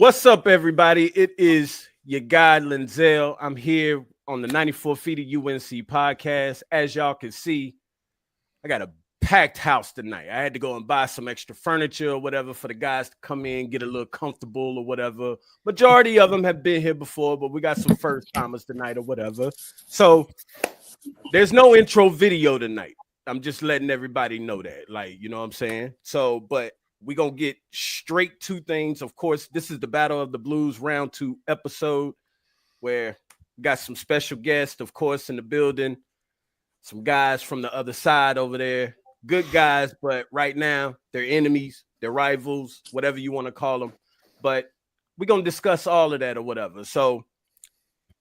What's up, everybody? It is your guy, Linzel. I'm here on the 94 Feet of UNC podcast. As y'all can see, I got a packed house tonight. I had to go and buy some extra furniture or whatever for the guys to come in, get a little comfortable or whatever. Majority of them have been here before, but we got some first timers tonight or whatever. So there's no intro video tonight. I'm just letting everybody know that. Like, you know what I'm saying? So, but we're going to get straight to things. Of course, this is the Battle of the Blues round 2 episode where we got some special guests, of course, in the building. Some guys from the other side over there. Good guys, but right now they're enemies, they're rivals, whatever you want to call them. But we're going to discuss all of that or whatever. So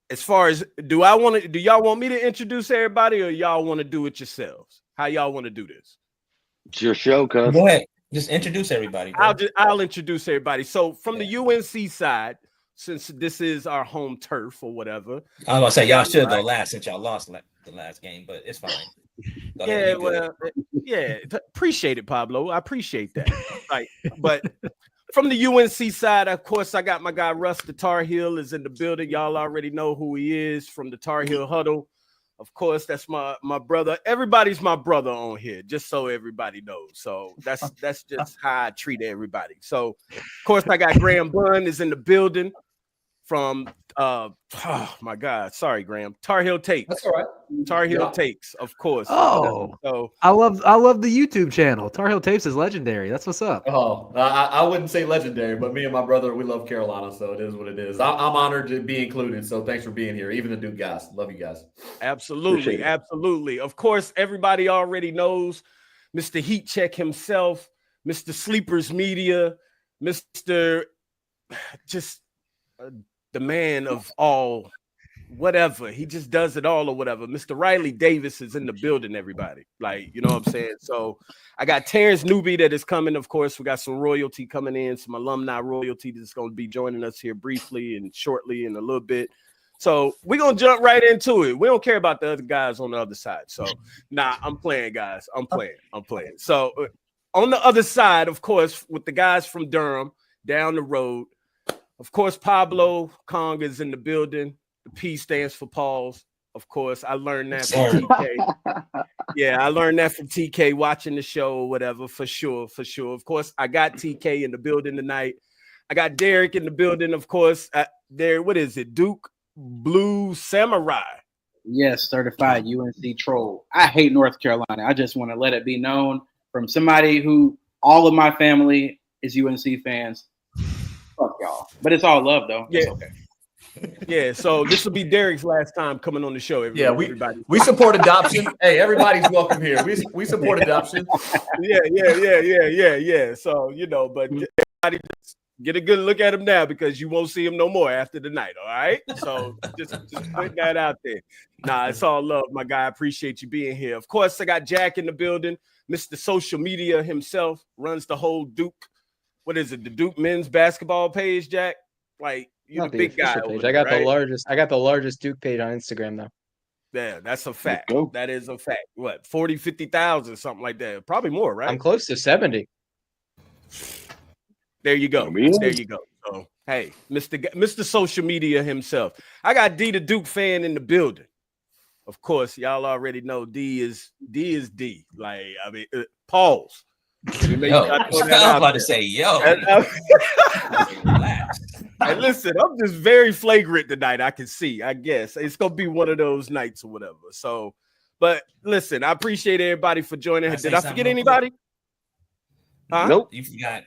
as far as, do y'all want me to introduce everybody or y'all want to do it yourselves? How y'all want to do this? It's your show, cuz. Go ahead. Just introduce everybody. Bro. I'll introduce everybody. So from the UNC side, since this is our home turf or whatever. I was gonna say y'all should go last since y'all lost the last game, but it's fine. Appreciate it, Pablo. I appreciate that. But from the UNC side, of course, I got my guy Russ the Tar Heel is in the building. Y'all already know who he is from the Tar Heel Huddle. Of course, that's my brother. Everybody's my brother on here, just so everybody knows. So that's just how I treat everybody. So, of course, I got Graham Bunn is in the building from oh my God, sorry, Graham. Tar Heel Takes. That's all right. Tar Heel Takes, of course. Oh, so I love the YouTube channel. Tar Heel Tapes is legendary. That's what's up. Oh, I wouldn't say legendary, but me and my brother, we love Carolina, so it is what it is. I'm honored to be included, so thanks for being here. Even the Duke guys, love you guys. Absolutely. Of course, everybody already knows Mr. Heat Check himself, Mr. Sleepers Media, Mr. Just the man of all, whatever. He just does it all or whatever. Mr. Riley Davis is in the building, everybody. Like, you know what I'm saying? So I got Terrence Newby that is coming. Of course, we got some royalty coming in, some alumni royalty that's going to be joining us here briefly and shortly in a little bit. So we're going to jump right into it. We don't care about the other guys on the other side. So, I'm playing, guys. I'm playing. So on the other side, of course, with the guys from Durham down the road, of course, Pablo Kong is in the building. The P stands for Pauls. Of course, I learned that from TK. Yeah, I learned that from TK watching the show or whatever, for sure. Of course, I got TK in the building tonight. I got Derek in the building, of course. What is it? Duke Blue Samurai. Yes, certified UNC troll. I hate North Carolina. I just want to let it be known from somebody who all of my family is UNC fans. Fuck y'all. But it's all love, though. Yeah. It's okay. Yeah, so this will be Derek's last time coming on the show. Everybody. We support adoption. Hey, everybody's welcome here. We support adoption. Yeah. So, but everybody just get a good look at him now because you won't see him no more after the night, all right? So just put that out there. Nah, it's all love, my guy. I appreciate you being here. Of course, I got Jack in the building. Mr. Social Media himself runs the whole Duke. What is it? The Duke men's basketball page, Jack? Like, you're the big guy. Page. I got the largest Duke page on Instagram though. Yeah, that's a fact. That is a fact. What, 40, 50,000, something like that. Probably more, right? I'm close to 70. There you go. So, hey, Mr. Social Media himself. I got D the Duke fan in the building. Of course, y'all already know D is D. Like, I mean, pause. I was about to say, yo. Relax. Hey, listen, I'm just very flagrant tonight. I can see, I guess. It's going to be one of those nights or whatever. So, but listen, I appreciate everybody for joining. Did I forget anybody? Huh? Nope. You forgot.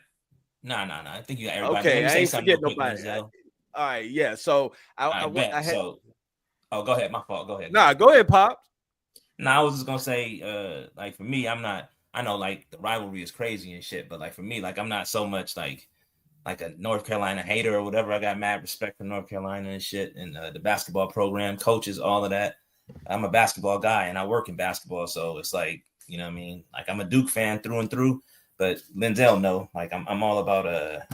No. I think you got everybody. Okay, I ain't forget nobody. All right, yeah. So, go ahead. My fault. Go ahead. Nah, go ahead, Pop. I was just going to say, like, for me, I know, like, the rivalry is crazy and shit, but, like, for me, like, I'm not so much, like a North Carolina hater or whatever. I got mad respect for North Carolina and shit and the basketball program, coaches, all of that. I'm a basketball guy, and I work in basketball, so it's like, you know what I mean? Like, I'm a Duke fan through and through, but Linzel know, like, I'm all about,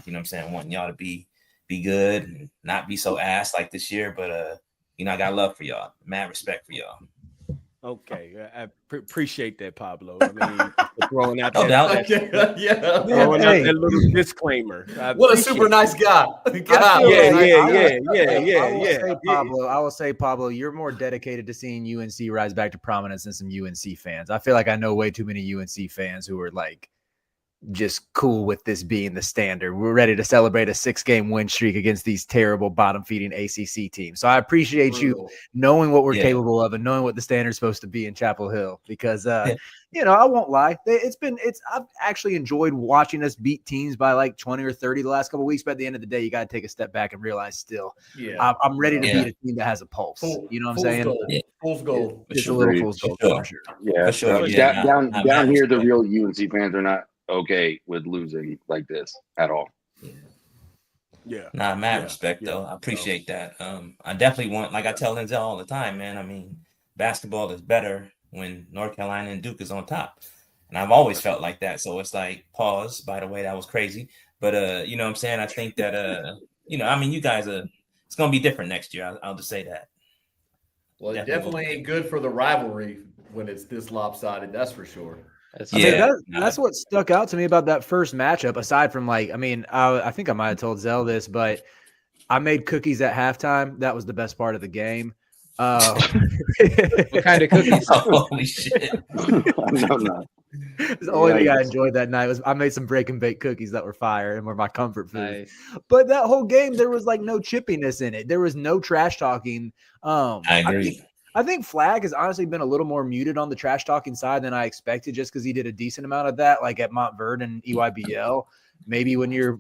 you know what I'm saying, wanting y'all to be good and not be so ass like this year, but, I got love for y'all, mad respect for y'all. Okay, I appreciate that, Pablo. I mean, for throwing out No that, doubt. Yeah. throwing out Hey. that little disclaimer. I What a appreciate super it. nice guy. I God, feel Yeah, like yeah, I will- yeah, I will yeah. say, Pablo. I will say, Pablo, you're more dedicated to seeing UNC rise back to prominence than some UNC fans. I feel like I know way too many UNC fans who are like just cool with this being the standard. We're ready to celebrate a 6-game win streak against these terrible bottom-feeding ACC teams. So I appreciate you Brutal. knowing what we're Yeah. capable of and knowing what the standard's supposed to be in Chapel Hill. Because you know, I won't lie, I've actually enjoyed watching us beat teams by like 20 or 30 the last couple of weeks. But at the end of the day, you got to take a step back and realize still, Yeah. I'm ready to Yeah. beat a team that has a pulse. You know what I'm Fool's saying? gold. Yeah. Fool's gold. For Just sure. a little Agreed. fool's gold Sure. for sure. Yeah, For sure. down, Not down mad here, the respect. real UNC fans are not okay with losing like this at all. Yeah. Nah, mad Yeah, respect yeah. though. I appreciate that. I definitely want, like I tell Denzel all the time, man. I mean, basketball is better when North Carolina and Duke is on top. And I've always felt like that. So it's like, pause, by the way, that was crazy. But you know what I'm saying? I think that you know, I mean, you guys it's gonna be different next year. I'll just say that. Well, it Definitely definitely ain't good for the rivalry when it's this lopsided. That's for sure. I mean, Yeah. that's what stuck out to me about that first matchup. Aside from like, I mean, I think I might have told Zell this, but I made cookies at halftime. That was the best part of the game. What kind of cookies? Holy shit. No. The only thing I Yikes. enjoyed that night was I made some break and bake cookies that were fire and were my comfort food. Nice. But that whole game, there was like no chippiness in it. There was no trash talking. I agree. I think Flag has honestly been a little more muted on the trash talking side than I expected, just because he did a decent amount of that, like at Montverde and EYBL. Maybe when you're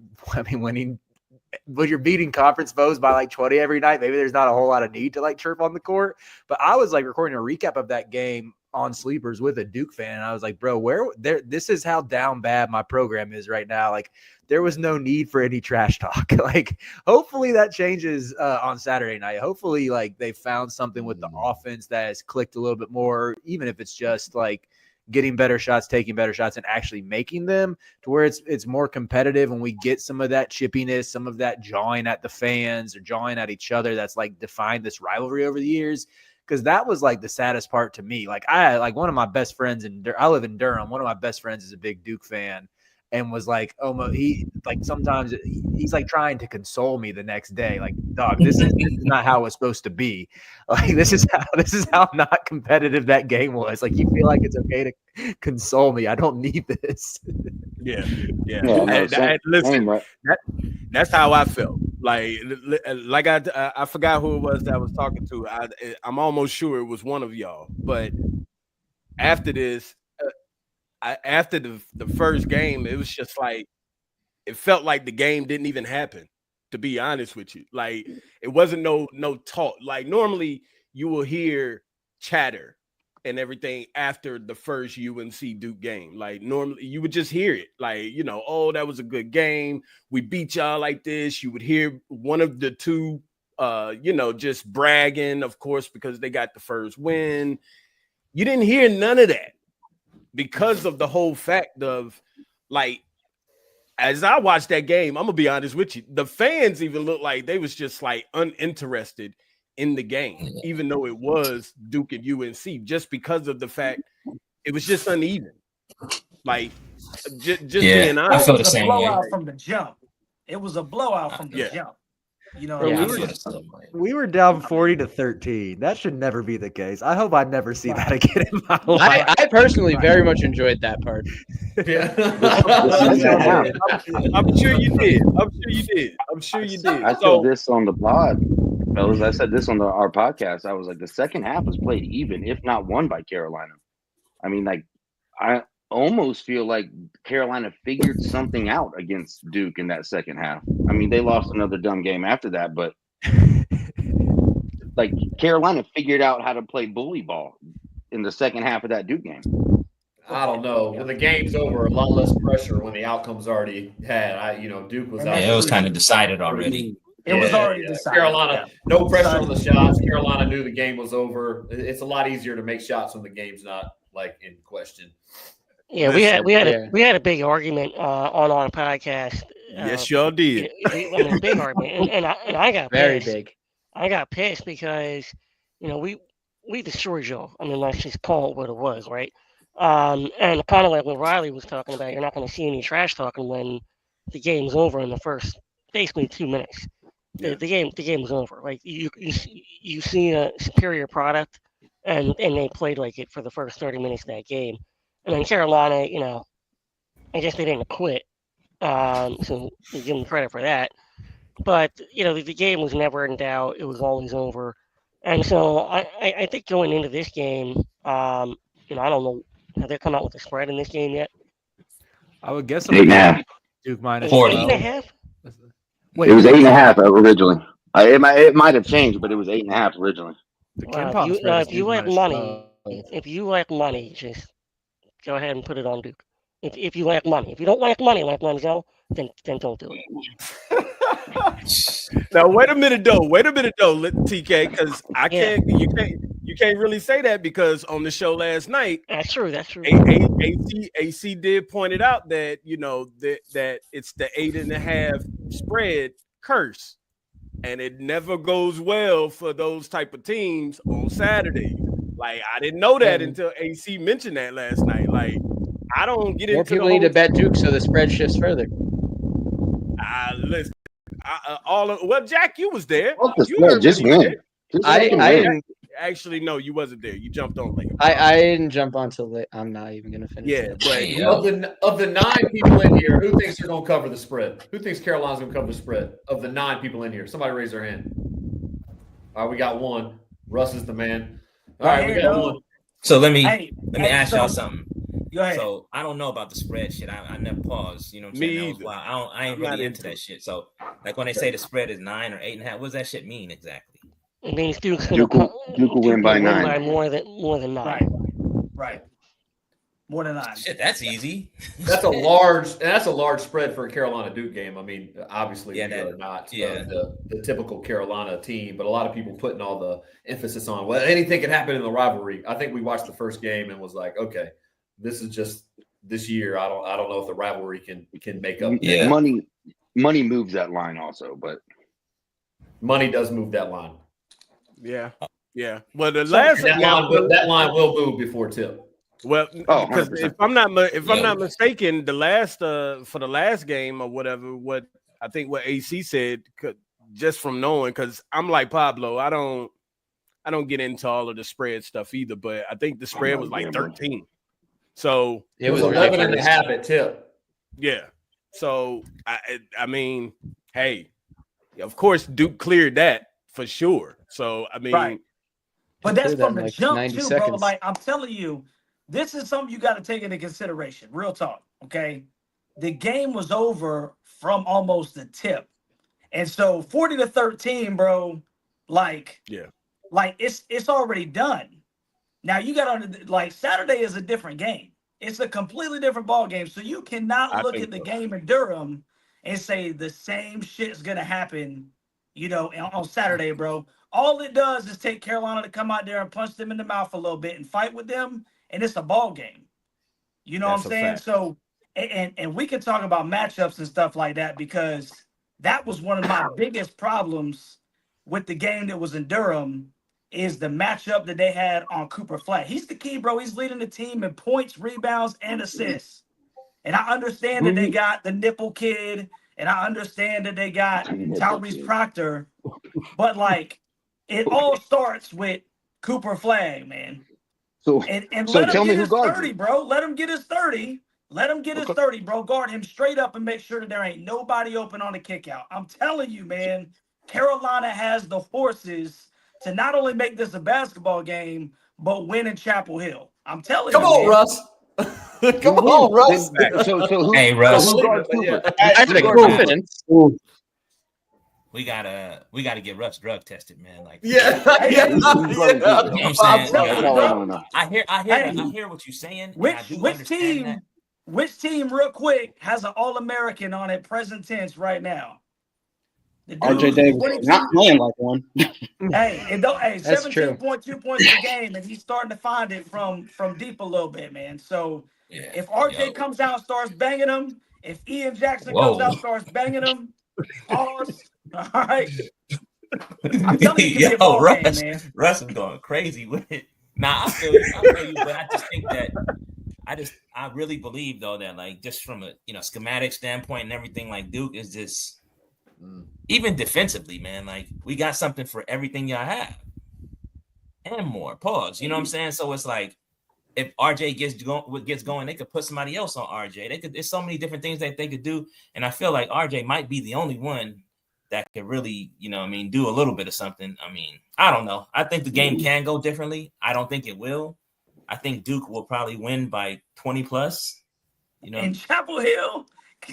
beating conference foes by like 20 every night, maybe there's not a whole lot of need to like chirp on the court. But I was like recording a recap of that game on Sleepers with a Duke fan, and I was like, bro, this is how down bad my program is right now. Like, there was no need for any trash talk. Like, hopefully that changes on Saturday night. Hopefully, like, they found something with the offense that has clicked a little bit more, even if it's just like getting better shots, taking better shots, and actually making them to where it's more competitive, and we get some of that chippiness, some of that jawing at the fans or jawing at each other that's like defined this rivalry over the years. Because that was like the saddest part to me. Like, one of my best friends I live in Durham. One of my best friends is a big Duke fan, and was like, he like sometimes he's like trying to console me the next day. Like, dog, this is not how it's supposed to be. Like, this is how not competitive that game was. Like, you feel like it's okay to console me. I don't need this. Yeah. No, Listen, right. that's how I felt. Like I forgot who it was that I was talking to. I'm almost sure it was one of y'all. But after this, after the first game, it was just like it felt like the game didn't even happen. To be honest with you, like it wasn't no talk. Like normally you will hear chatter and everything after the first UNC Duke game. Like normally you would just hear it. Like, you know, oh, that was a good game. We beat y'all like this. You would hear one of the two, just bragging, of course, because they got the first win. You didn't hear none of that because of the whole fact of like, as I watched that game, I'm gonna be honest with you, the fans even looked like they was just like uninterested in the game, even though it was Duke and UNC, just because of the fact it was just uneven. Like, just being honest. I feel the same way. From the jump. It was a blowout from the jump. You know, we were down 40-13. That should never be the case. I hope I never see that again in my life. I personally very much enjoyed that part. Yeah. I'm sure you did. I said this on the pod, fellas. I said this on our podcast. I was like, the second half was played even, if not won by Carolina. I mean, like, I almost feel like Carolina figured something out against Duke in that second half. I mean, they lost another dumb game after that, but like Carolina figured out how to play bully ball in the second half of that Duke game. I don't know. When the game's over, a lot less pressure when the outcome's already had. Duke was out. It was kind of decided already. It was already decided. Carolina, no pressure on the shots. Carolina knew the game was over. It's a lot easier to make shots when the game's not like in question. Yeah, we had a big argument on our podcast. Yes, y'all did. I mean, a big argument, and I got Very pissed. big. I got pissed because we we destroyed y'all. I mean, let's just call it what it was, right? And kind of like what Riley was talking about, you're not going to see any trash talking when the game's over in the first basically 2 minutes. The game was over. Like you see a superior product, and they played like it for the first 30 minutes of that game, and then Carolina, I guess they didn't quit. So we give them credit for that. But the game was never in doubt. It was always over. And so I think going into this game, I don't know, have they come out with a spread in this game yet? I would guess 8.5. Duke minus 8.5. Wait, it was 8.5 originally. It might have changed, but it was 8.5 originally. If you like money, just go ahead and put it on Duke. If you like money, if you don't like money like Manziel, then don't do it. Now wait a minute though, TK, because you can't really say that because on the show last night, that's true. AC did point it out that that it's the 8.5 spread curse, and it never goes well for those type of teams on Saturday. Like I didn't know that until AC mentioned that last night. Like I don't get more into people need to bet Duke so the spread shifts further. Listen. Jack, you was there. Just win. I didn't. Actually, no, you wasn't there. You jumped on late. I didn't jump on till late. I'm not even gonna finish. Yeah, but of the 9 people in here, who thinks they're gonna cover the spread? Who thinks Carolina's gonna cover the spread? Of the 9 people in here, somebody raise their hand. All right, we got one. Russ is the man. All right, we got one. So let me ask y'all something. Go ahead. So I don't know about the spread shit. I never paused. You know what I'm saying? That was wild. I ain't really into that shit. So like when they say the spread is 9 or 8.5, what does that shit mean exactly? It means Duke will win by 9. By more than 9. Right. More than 9. Shit, that's easy. That's a large spread for a Carolina Duke game. I mean, obviously we are not the typical Carolina team, but a lot of people putting all the emphasis on anything can happen in the rivalry. I think we watched the first game and was like, okay, this is just this year. I don't know if the rivalry can make up. Yeah, money moves that line also, but money does move that line. Yeah. Well, that line will move before tip. Well, because if I'm not mistaken, the last for the last game or whatever, what AC said, just from knowing, because I'm like Pablo, I don't get into all of the spread stuff either, but I think the spread was like 13. So it was 11.5 at tip. Yeah. So I mean, hey, of course Duke cleared that for sure. So I mean, right. But that's from the jump too, seconds. bro. Like I'm telling you, this is something you got to take into consideration. Real talk, okay? The game was over from almost the tip, and so 40-13, bro. Like it's already done. Now you got on Saturday is a different game. It's a completely different ball game. So you cannot look at the game in Durham and say the same shit's gonna happen, on Saturday, bro. All it does is take Carolina to come out there and punch them in the mouth a little bit and fight with them, and it's a ball game. You know what I'm saying? Fact. So and we can talk about matchups and stuff like that, because that was one of my biggest problems with the game that was in Durham. Is the matchup that they had on Cooper Flag. He's the key, bro. He's leading the team in points, rebounds, and assists. And I understand that they got the nipple kid, and I understand that they got Tyrese Proctor, but it all starts with Cooper Flag, man. So let him tell me get who his guards 30, him. bro. Let him get his 30. Let him get his 30, bro. Guard him straight up and make sure that there ain't nobody open on the kick out. I'm telling you, man, Carolina has the horses to not only make this a basketball game, but win in Chapel Hill. I'm telling you. Come on, Russ. Come on, Russ. Hey, Russ. We gotta get Russ drug tested, man. I hear what you're saying. Which team, real quick, has an All-American on it, present tense right now? RJ Davis not playing like one. Hey, 17.2 points per game, and he's starting to find it from deep a little bit, man. So if RJ comes out and starts banging him, if Ian Jackson comes out and starts banging him, pause. All right. I'm telling you, it can be a ball game, man. Russ is going crazy with it. Nah, I feel you, but I just think that I really believe though that like just from a schematic standpoint and everything, like Duke is just even defensively, man. Like we got something for everything y'all have and more. Pause. You know what I'm saying? So it's like if RJ gets going, they could put somebody else on RJ. There's so many different things that they could do, and I feel like RJ might be the only one that could really, do a little bit of something. I mean, I don't know. I think the game can go differently. I don't think it will. I think Duke will probably win by 20 plus. In Chapel Hill.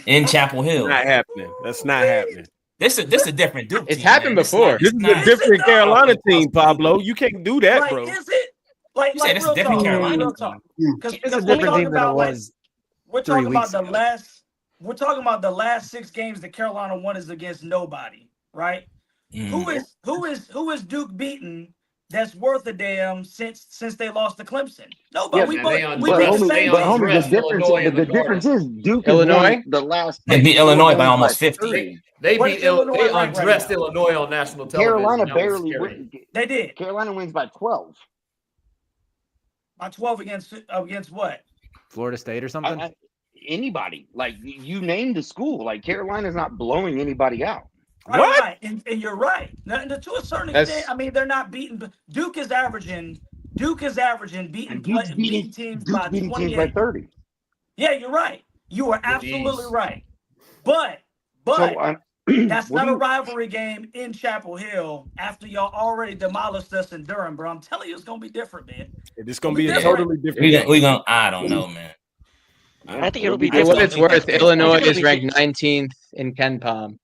Not happening. That's not happening. This a different Duke. It's happened before. This is a different Carolina team, Pablo. You can't do that, bro. Is it? Like this is a different Carolina team. It's a different team than it was. We're talking about the last. We're talking about the last 6 games that Carolina won is against nobody, right? Who is Duke beaten that's worth a damn since they lost to Clemson? Nobody. Yeah, the difference is Duke Illinois. The last they beat Illinois by almost 50. They undressed Illinois on national television. Carolina barely wins. They did. Carolina wins by 12. By 12 against what? Florida State or something? Anybody. Like, you named the school. Like, Carolina's not blowing anybody out. Right. And you're right. Now, to a certain extent, I mean, they're not beating. But Duke is averaging beating teams by 28. By 30. Yeah, you're right. You are absolutely right. But that's not a rivalry game in Chapel Hill after y'all already demolished us in Durham, bro. I'm telling you, it's gonna be different, man. It's gonna be a totally different. We gonna. I don't know, man. I think it'll be different. For what it's worth, Illinois is ranked 19th in KenPom,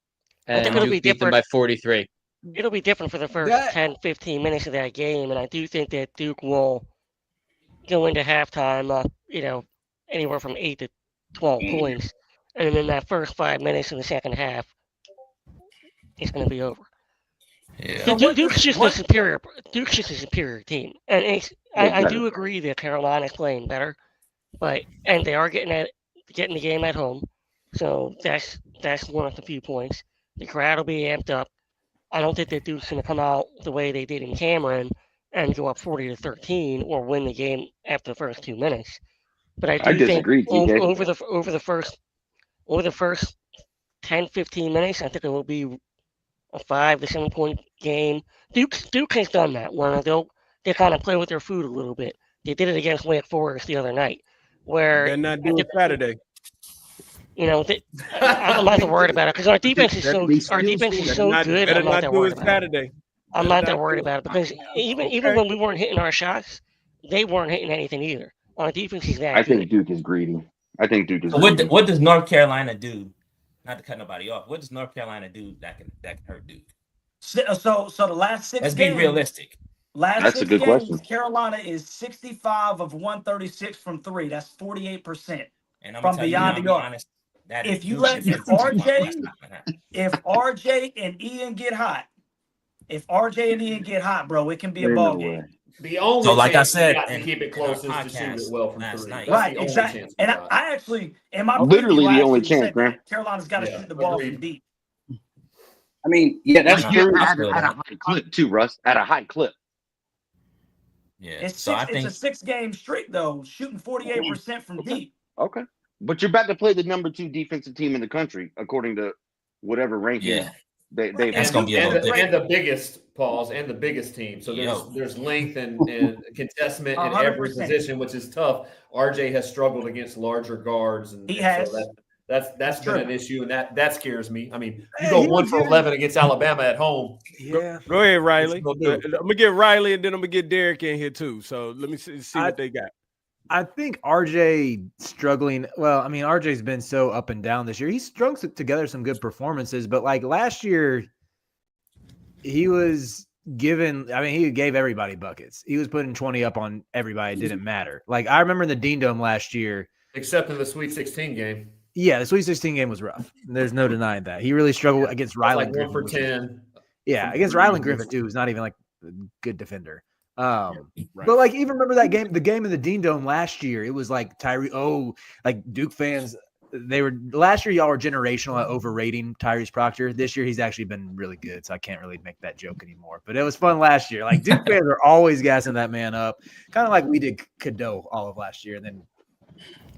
and it'll be beat them by 43. It'll be different for the first 10, 15 minutes of that game, and I do think that Duke will go into halftime, anywhere from 8 to 12 points, and in that first 5 minutes in the second half, it's going to be over. Yeah. So Duke's just a superior team, and I do agree that Carolina's playing better, and they are getting the game at home, so that's one of the few points. The crowd will be amped up. I don't think that Duke's going to come out the way they did in Cameron and go up 40-13 or win the game after the first 2 minutes. But I do think over the first 10, 15 minutes, I think it will be a 5 to 7 point game. Duke has done that where they kind of play with their food a little bit. They did it against Wake Forest the other night, where they're not doing Saturday. I'm not worried about it because our defense is so good. I'm not that worried about it. I'm not that worried about it because even when we weren't hitting our shots, they weren't hitting anything either. Our defense is that. I think Duke is greedy. What does North Carolina do? Not to cut nobody off. What does North Carolina do that can hurt Duke? So the last 6 Let's games. be realistic. That's a good question. Carolina is 65 of 136 from 3. That's 48%. And I'm from beyond the arc. If RJ and Ian get hot, bro, it can be a ball game. The only like I said, to keep it close is to shoot it well from 3. Right, exactly. And I actually, in my literally the only chance, Graham. Carolina's got to shoot the ball from deep. I mean, yeah, that's true. At a high clip too, Russ. At a high clip. Yeah. It's a 6-game streak though, shooting 48% from deep. Okay. But you're about to play the number 2 defensive team in the country, according to whatever ranking. Yeah. That's going to be and the biggest pause and the biggest team. So there's length and contestment in every position, which is tough. RJ has struggled against larger guards, and so that's been an issue, and that scares me. I mean, you go 1 for 11 against Alabama at home. Yeah, go ahead, Riley. I'm gonna get Riley, and then I'm gonna get Derek in here too. So let me see what they got. I think RJ struggling. Well, I mean, RJ's been so up and down this year. He's strung together some good performances, but like last year, he was given. I mean, he gave everybody buckets. He was putting 20 up on everybody. It didn't matter. Like I remember in the Dean Dome last year, except in the Sweet 16 game. Yeah, the Sweet 16 game was rough. There's no denying that. He really struggled against Ryland. Like 1 for 10. Yeah, against Ryland Griffin too, who's not even like a good defender. But like even remember that game, the game in the Dean Dome last year, it was like like Duke fans last year y'all were generational at overrating Tyrese Proctor. This year he's actually been really good, so I can't really make that joke anymore. But it was fun last year. Like Duke fans are always gassing that man up, kind of like we did Cadeau all of last year, and then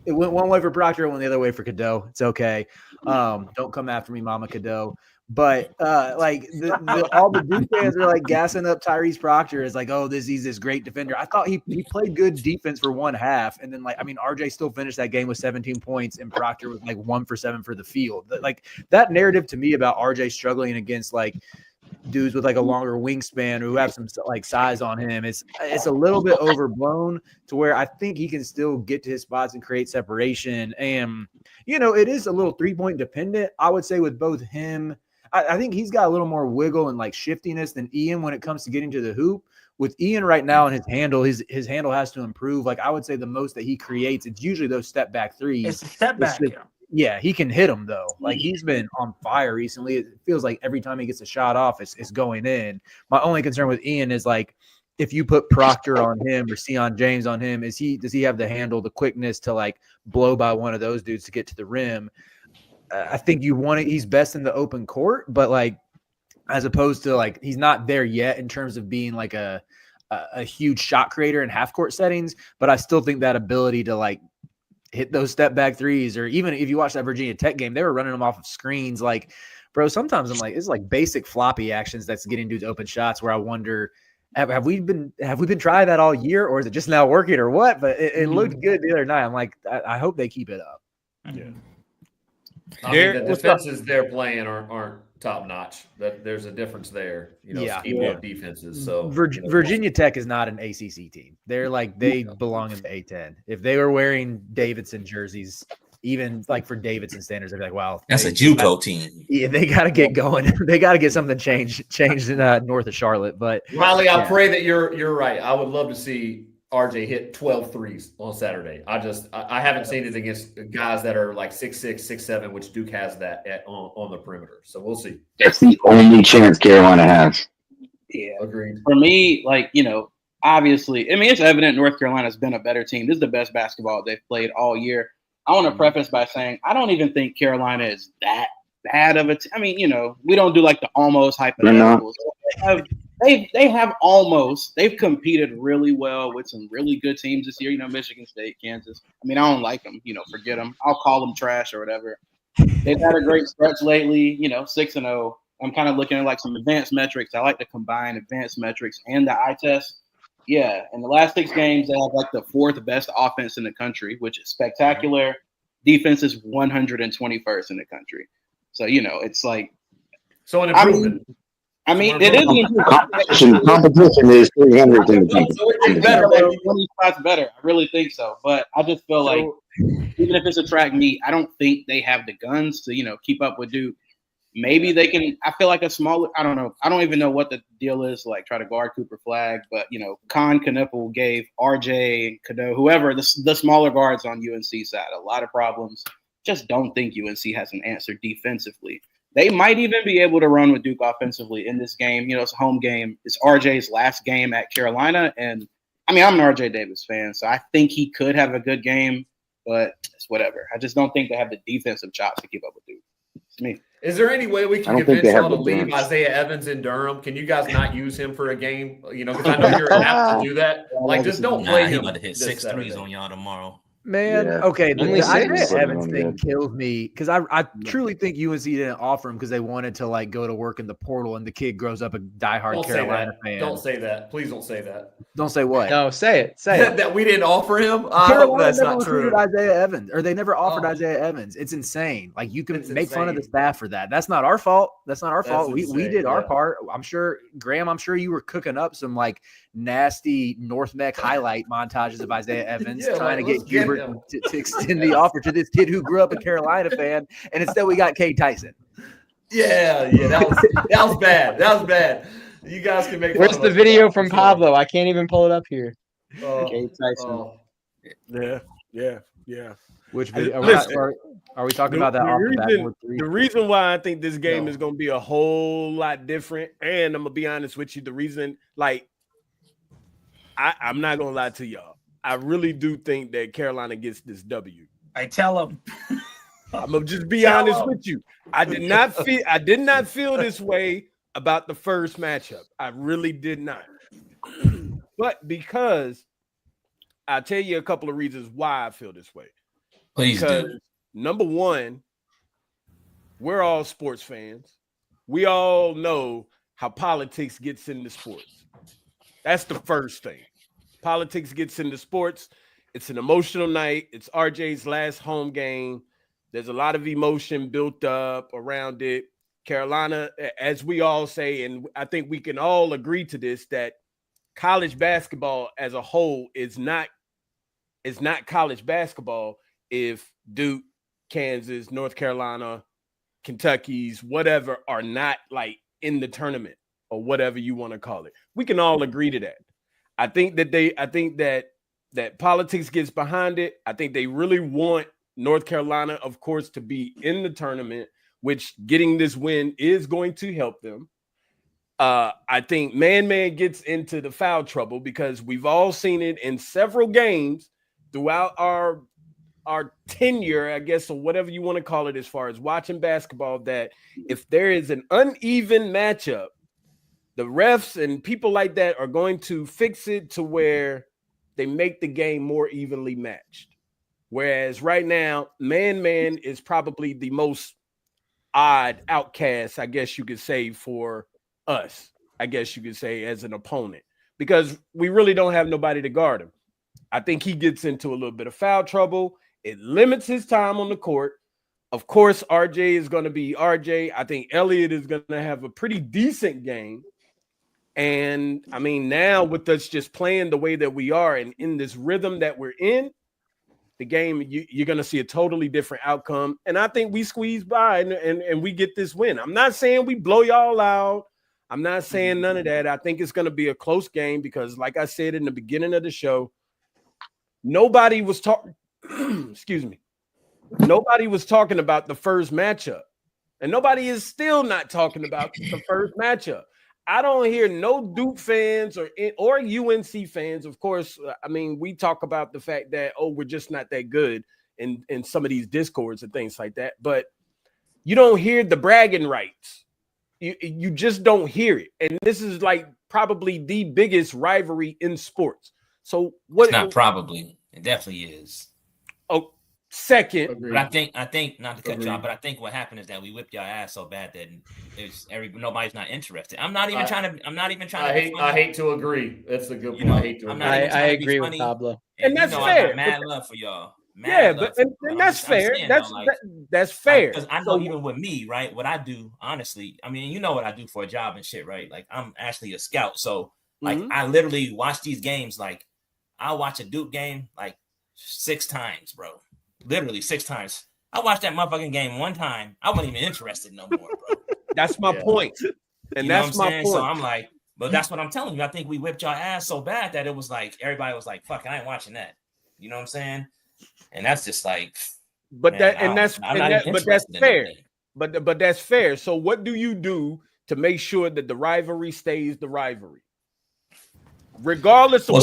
it went one way for Proctor, it went the other way for Cadeau. It's okay. Don't come after me, Mama Cadeau. But like all the Duke fans are like gassing up Tyrese Proctor as like, oh, he's this great defender. I thought he played good defense for one half, and then like RJ still finished that game with 17 points, and Proctor was like 1 for 7 for the field. Like that narrative to me about RJ struggling against like dudes with like a longer wingspan who have some like size on him, it's a little bit overblown to where I think he can still get to his spots and create separation. And it is a little 3-point dependent, I would say, with both him. I think he's got a little more wiggle and like shiftiness than Ian when it comes to getting to the hoop. With Ian right now and his handle, his handle has to improve. Like I would say the most that he creates, it's usually those step back threes. It's a step back. Yeah, he can hit them though. Like he's been on fire recently. It feels like every time he gets a shot off, it's going in. My only concern with Ian is like if you put Proctor on him or Sion James on him, does he have the handle, the quickness to like blow by one of those dudes to get to the rim? I think he's best in the open court, but like as opposed to like he's not there yet in terms of being like a huge shot creator in half court settings. But I still think that ability to like hit those step back threes, or even if you watch that Virginia Tech game, they were running them off of screens. Like, bro, sometimes I'm like, it's like basic floppy actions that's getting dudes open shots where I wonder, have we been trying that all year, or is it just now working, or what? But it looked good the other night. I'm like, I hope they keep it up. Yeah. The defenses they're playing aren't top notch. There's a difference there. Scheme of defenses. So Virginia Tech is not an ACC team. They're like they belong in the A10. If they were wearing Davidson jerseys, even like for Davidson standards, they'd be like, "Wow, that's a JUCO team." Yeah, they got to get going. They got to get something changed in north of Charlotte. But Riley, I pray that you're right. I would love to see RJ hit 12 threes on Saturday. I haven't seen it against guys that are like 6'6", 6'7", which Duke has that on the perimeter. So we'll see. That's the only chance Carolina has. Yeah. Agreed. For me, obviously, it's evident North Carolina's been a better team. This is the best basketball they've played all year. I want to preface by saying I don't even think Carolina is that bad of a team. We don't do like the almost hypotheticals. They've competed really well with some really good teams this year. Michigan State, Kansas. I don't like them. Forget them. I'll call them trash or whatever. They've had a great stretch lately. 6-0. I'm kind of looking at like some advanced metrics. I like to combine advanced metrics and the eye test. Yeah, in the last 6 games, they have like the 4th best offense in the country, which is spectacular. Defense is 121st in the country. So it's like an improvement. It is competition is 300 in the better. 20 spots better. I really think so. But I just feel like even if it's a track meet, I don't think they have the guns to keep up with Duke. Maybe they can. I feel like a smaller. I don't know. I don't even know what the deal is. Like try to guard Cooper Flag, but Khan Knuppel gave RJ, Cadeau, whoever the smaller guards on UNC side a lot of problems. Just don't think UNC has an answer defensively. They might even be able to run with Duke offensively in this game. It's a home game. It's RJ's last game at Carolina. And, I'm an RJ Davis fan, so I think he could have a good game, but it's whatever. I just don't think they have the defensive chops to keep up with Duke. It's me. Is there any way we can convince y'all to leave Isaiah Evans in Durham? Can you guys not use him for a game? Because I know you're apt to do that. Like, just don't play him. He's about to hit 6 threes on y'all tomorrow. Man, okay, the Isaiah Evans thing kills me because I truly think UNC didn't offer him because they wanted to like go to work in the portal and the kid grows up a diehard Carolina fan. Don't say that. Please don't say that. Don't say what? No, say it. Say it. That we didn't offer him. Carolina that's never not true. Isaiah Evans, or they never offered Isaiah Evans. It's insane. Like you can make fun of the staff for that. That's not our fault. That's not our fault. We did our part. I'm sure, Graham. I'm sure you were cooking up some like nasty North Mech highlight montages of Isaiah Evans trying to get Hubert to extend the offer to this kid who grew up a Carolina fan, and instead we got Cade Tyson. Yeah, that was bad. That was bad. You guys can make. Where's the video from Pablo? I can't even pull it up here. Cade Tyson. Yeah. Which video? Are we talking about that? The reason why I think this game is going to be a whole lot different, and I'm gonna be honest with you, the reason, like, I'm not gonna lie to y'all. I really do think that Carolina gets this W. I tell them. I'm gonna just be honest with you. I did not feel this way about the first matchup. I really did not. But because I'll tell you a couple of reasons why I feel this way. Please because do. Number one, we're all sports fans. We all know how politics gets into sports. That's the first thing. Politics gets into sports. It's an emotional night. It's RJ's last home game. There's a lot of emotion built up around it. Carolina, as we all say, and I think we can all agree to this, that college basketball as a whole is not college basketball if Duke, Kansas, North Carolina, Kentucky's, whatever, are not like in the tournament or whatever you want to call it. We can all agree to that. I think that politics gets behind it. I think they really want North Carolina, of course, to be in the tournament, which getting this win is going to help them. I think man gets into the foul trouble because we've all seen it in several games throughout our tenure, I guess, or whatever you want to call it, as far as watching basketball, that if there is an uneven matchup, the refs and people like that are going to fix it to where they make the game more evenly matched. Whereas right now, man is probably the most odd outcast, I guess you could say, for us, I guess you could say, as an opponent, because we really don't have nobody to guard him. I think he gets into a little bit of foul trouble. It limits his time on the court. Of course, RJ is going to be RJ. I think Elliott is going to have a pretty decent game. And I mean, now with us just playing the way that we are and in this rhythm that we're in, the game, you're going to see a totally different outcome. And I think we squeeze by and we get this win. I'm not saying we blow y'all out. I'm not saying none of that. I think it's going to be a close game because, like I said in the beginning of the show, nobody was talking. Excuse me. Nobody was talking about the first matchup, and nobody is still not talking about the first matchup. I don't hear no Duke fans or UNC fans. Of course, I mean, we talk about the fact that, we're just not that good in some of these discords and things like that. But you don't hear the bragging rights. You just don't hear it. And this is like probably the biggest rivalry in sports. So what? It's not probably. It definitely is. Oh, second. But I think not to cut you off, but I think what happened is that we whipped your ass so bad that nobody's not interested. I'm not even trying to. I hate to agree. That's a good point. I hate to agree. I agree with Pablo. And that's fair. I got mad love for y'all. But that's fair. That's fair. Because I know even with me, right, what I do, honestly, I mean, you know what I do for a job and shit, right? Like, I'm actually a scout. So, like, I literally watch these games. Like, I'll watch a Duke game, like, 6 times, bro. Literally 6 times. I watched that motherfucking game one time. I wasn't even interested no more, bro. That's my point. And that's my point. So I'm like, but that's what I'm telling you. I think we whipped your ass so bad that it was like, everybody was like, fuck, I ain't watching that. You know what I'm saying? And that's just like, but that's fair. But that's fair. So what do you do to make sure that the rivalry stays the rivalry? Regardless of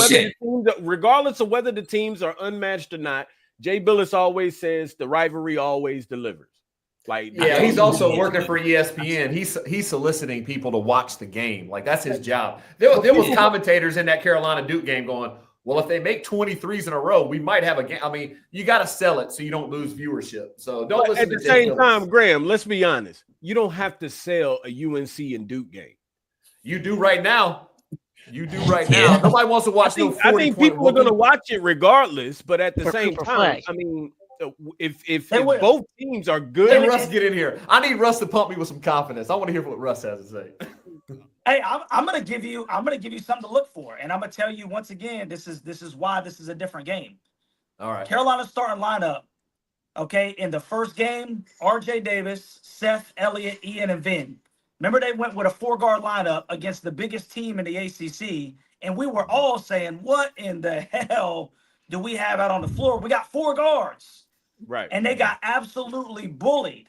whether the teams are unmatched or not, Jay Billis always says the rivalry always delivers. Like, yeah, he's also working for ESPN. He's soliciting people to watch the game. Like, that's his job. There was commentators in that Carolina Duke game going, well, if they make 23s in a row, we might have a game. I mean, you got to sell it so you don't lose viewership. So don't listen to Jay Billis. At the same time, Graham, let's be honest. You don't have to sell a UNC and Duke game. You do right now. Now. Nobody wants to watch no 40 I think people are going to watch it regardless, but at the same time, I mean, if both teams are good. Hey, Russ, get in here. I need Russ to pump me with some confidence. I want to hear what Russ has to say. Hey, I'm gonna give you something to look for, and I'm gonna tell you once again, this is why this is a different game. All right. Carolina's starting lineup. Okay, in the first game, RJ Davis, Seth, Elliott, Ian, and Vin. Remember, they went with a 4-guard lineup against the biggest team in the ACC, and we were all saying, "What in the hell do we have out on the floor? We got 4 guards." Right. And they got absolutely bullied.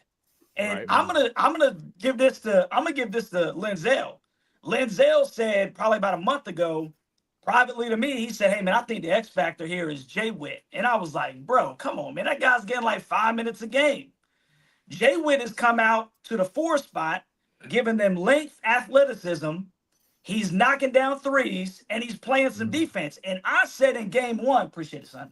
And I'm gonna give this to Lenzel. Lenzel said probably about a month ago, privately to me, he said, "Hey man, I think the X factor here is Jay Witt." And I was like, "Bro, come on, man. That guy's getting like 5 minutes a game." Jay Witt has come out to the 4 spot, giving them length, athleticism. He's knocking down threes, and he's playing some defense. And I said in game 1, appreciate it, son.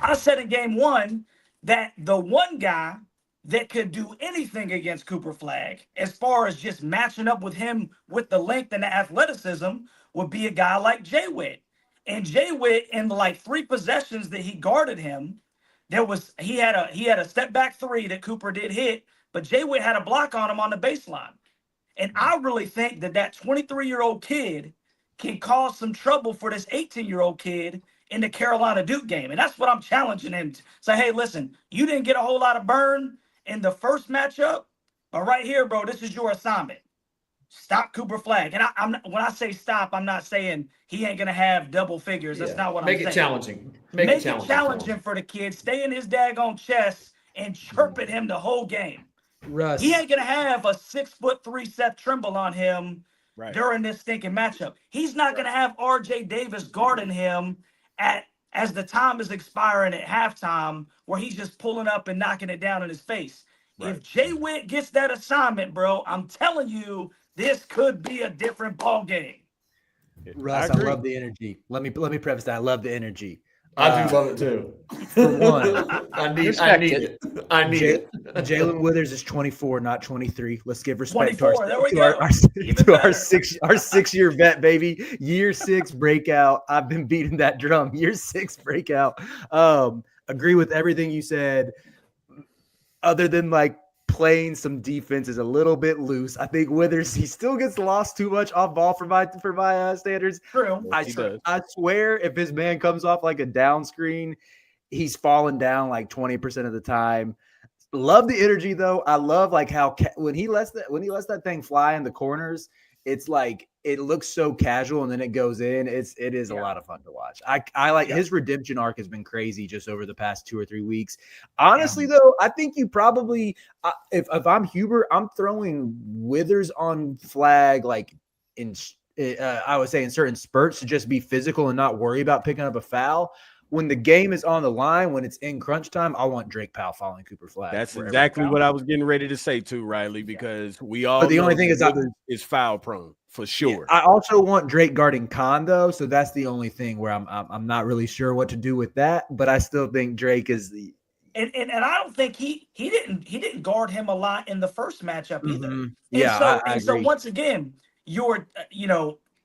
I said in game 1 that the one guy that could do anything against Cooper Flagg, as far as just matching up with him with the length and the athleticism, would be a guy like Jay Witt. And Jay Witt, in the like 3 possessions that he guarded him, he had a step back 3 that Cooper did hit, but Jay Witt had a block on him on the baseline. And I really think that 23-year-old kid can cause some trouble for this 18-year-old kid in the Carolina Duke game. And that's what I'm challenging him to say, hey, listen, you didn't get a whole lot of burn in the first matchup, but right here, bro, this is your assignment. Stop Cooper Flagg. And when I say stop, I'm not saying he ain't going to have double figures. That's not what I'm saying. Make it challenging. Make it challenging for the kid. Stay in his daggone chest and chirp at him the whole game. Russ. He ain't going to have a 6'3" Seth Trimble on him during this stinking matchup. He's not going to have R.J. Davis guarding him as the time is expiring at halftime, where he's just pulling up and knocking it down in his face. Right. If Jay Witt gets that assignment, bro, I'm telling you, this could be a different ball game. Russ, I love the energy. Let me preface that. I love the energy. I do love it too. For one, I need it. Jalen Withers is 24, not 23. Let's give respect to our 6-year vet, baby. Year 6 breakout. I've been beating that drum. Year 6 breakout. Agree with everything you said. Other than like playing some defense is a little bit loose. I think Withers, he still gets lost too much off ball for my standards. True. I swear if his man comes off like a down screen, he's falling down like 20% of the time. Love the energy though. I love like how when he lets that thing fly in the corners, it's like it looks so casual and then it goes in. It is a lot of fun to watch. I like his redemption arc has been crazy just over the past 2 or 3 weeks. Honestly though, I think you probably if I'm Huber, I'm throwing Withers on Flagg like I would say in certain spurts to just be physical and not worry about picking up a foul. When the game is on the line, when it's in crunch time, I want Drake Powell following Cooper Flagg. That's exactly what I was getting ready to say too, Riley, because we all but the only thing is foul prone for sure. Yeah, I also want Drake guarding Khan though, so that's the only thing where I'm not really sure what to do with that, but I still think Drake is the and I don't think he didn't guard him a lot in the first matchup either. Mm-hmm. Yeah, I agree. So once again, you're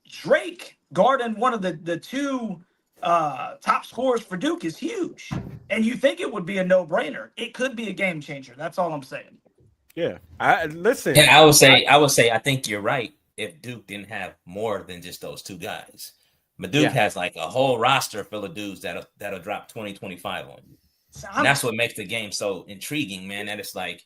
Drake guarding one of the 2 top scorers for Duke is huge, and you think it would be a no-brainer. It could be a game changer. That's all I'm saying. Yeah, listen. Yeah, I would say I think you're right. If Duke didn't have more than just those 2 guys, but Duke has like a whole roster full of dudes that'll drop 20, 25 on you. And that's what makes the game so intriguing, man. That it's like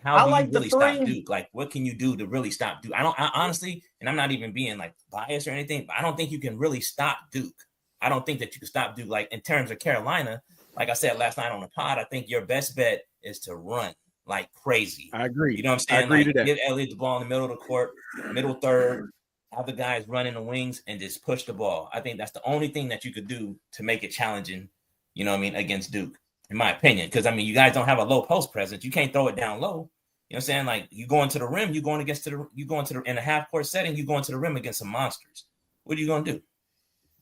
how do you really stop Duke? Like, what can you do to really stop Duke? I honestly, and I'm not even being like biased or anything, but I don't think you can really stop Duke. I don't think that you can stop Duke. Like in terms of Carolina, like I said last night on the pod, I think your best bet is to run like crazy. I agree. You know what I'm saying? Give Elliott the ball in the middle of the court, middle third, have the guys run in the wings and just push the ball. I think that's the only thing that you could do to make it challenging, you know what I mean, against Duke, in my opinion. Because, I mean, you guys don't have a low post presence. You can't throw it down low. You know what I'm saying? Like, you going to the rim, in a half-court setting, you going to the rim against some monsters. What are you going to do?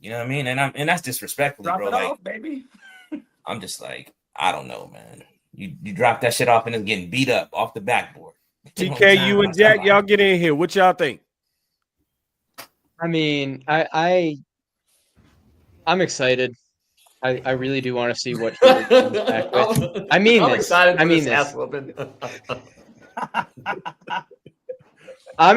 You know what I mean? And that's disrespectful, bro. Drop it off, baby. I'm just like, I don't know, man. You drop that shit off and it's getting beat up off the backboard. TK, you and Jack, y'all get in here. What y'all think? I mean, I'm excited. I really do want to see what he comes back with. I mean, I'm excited. I'm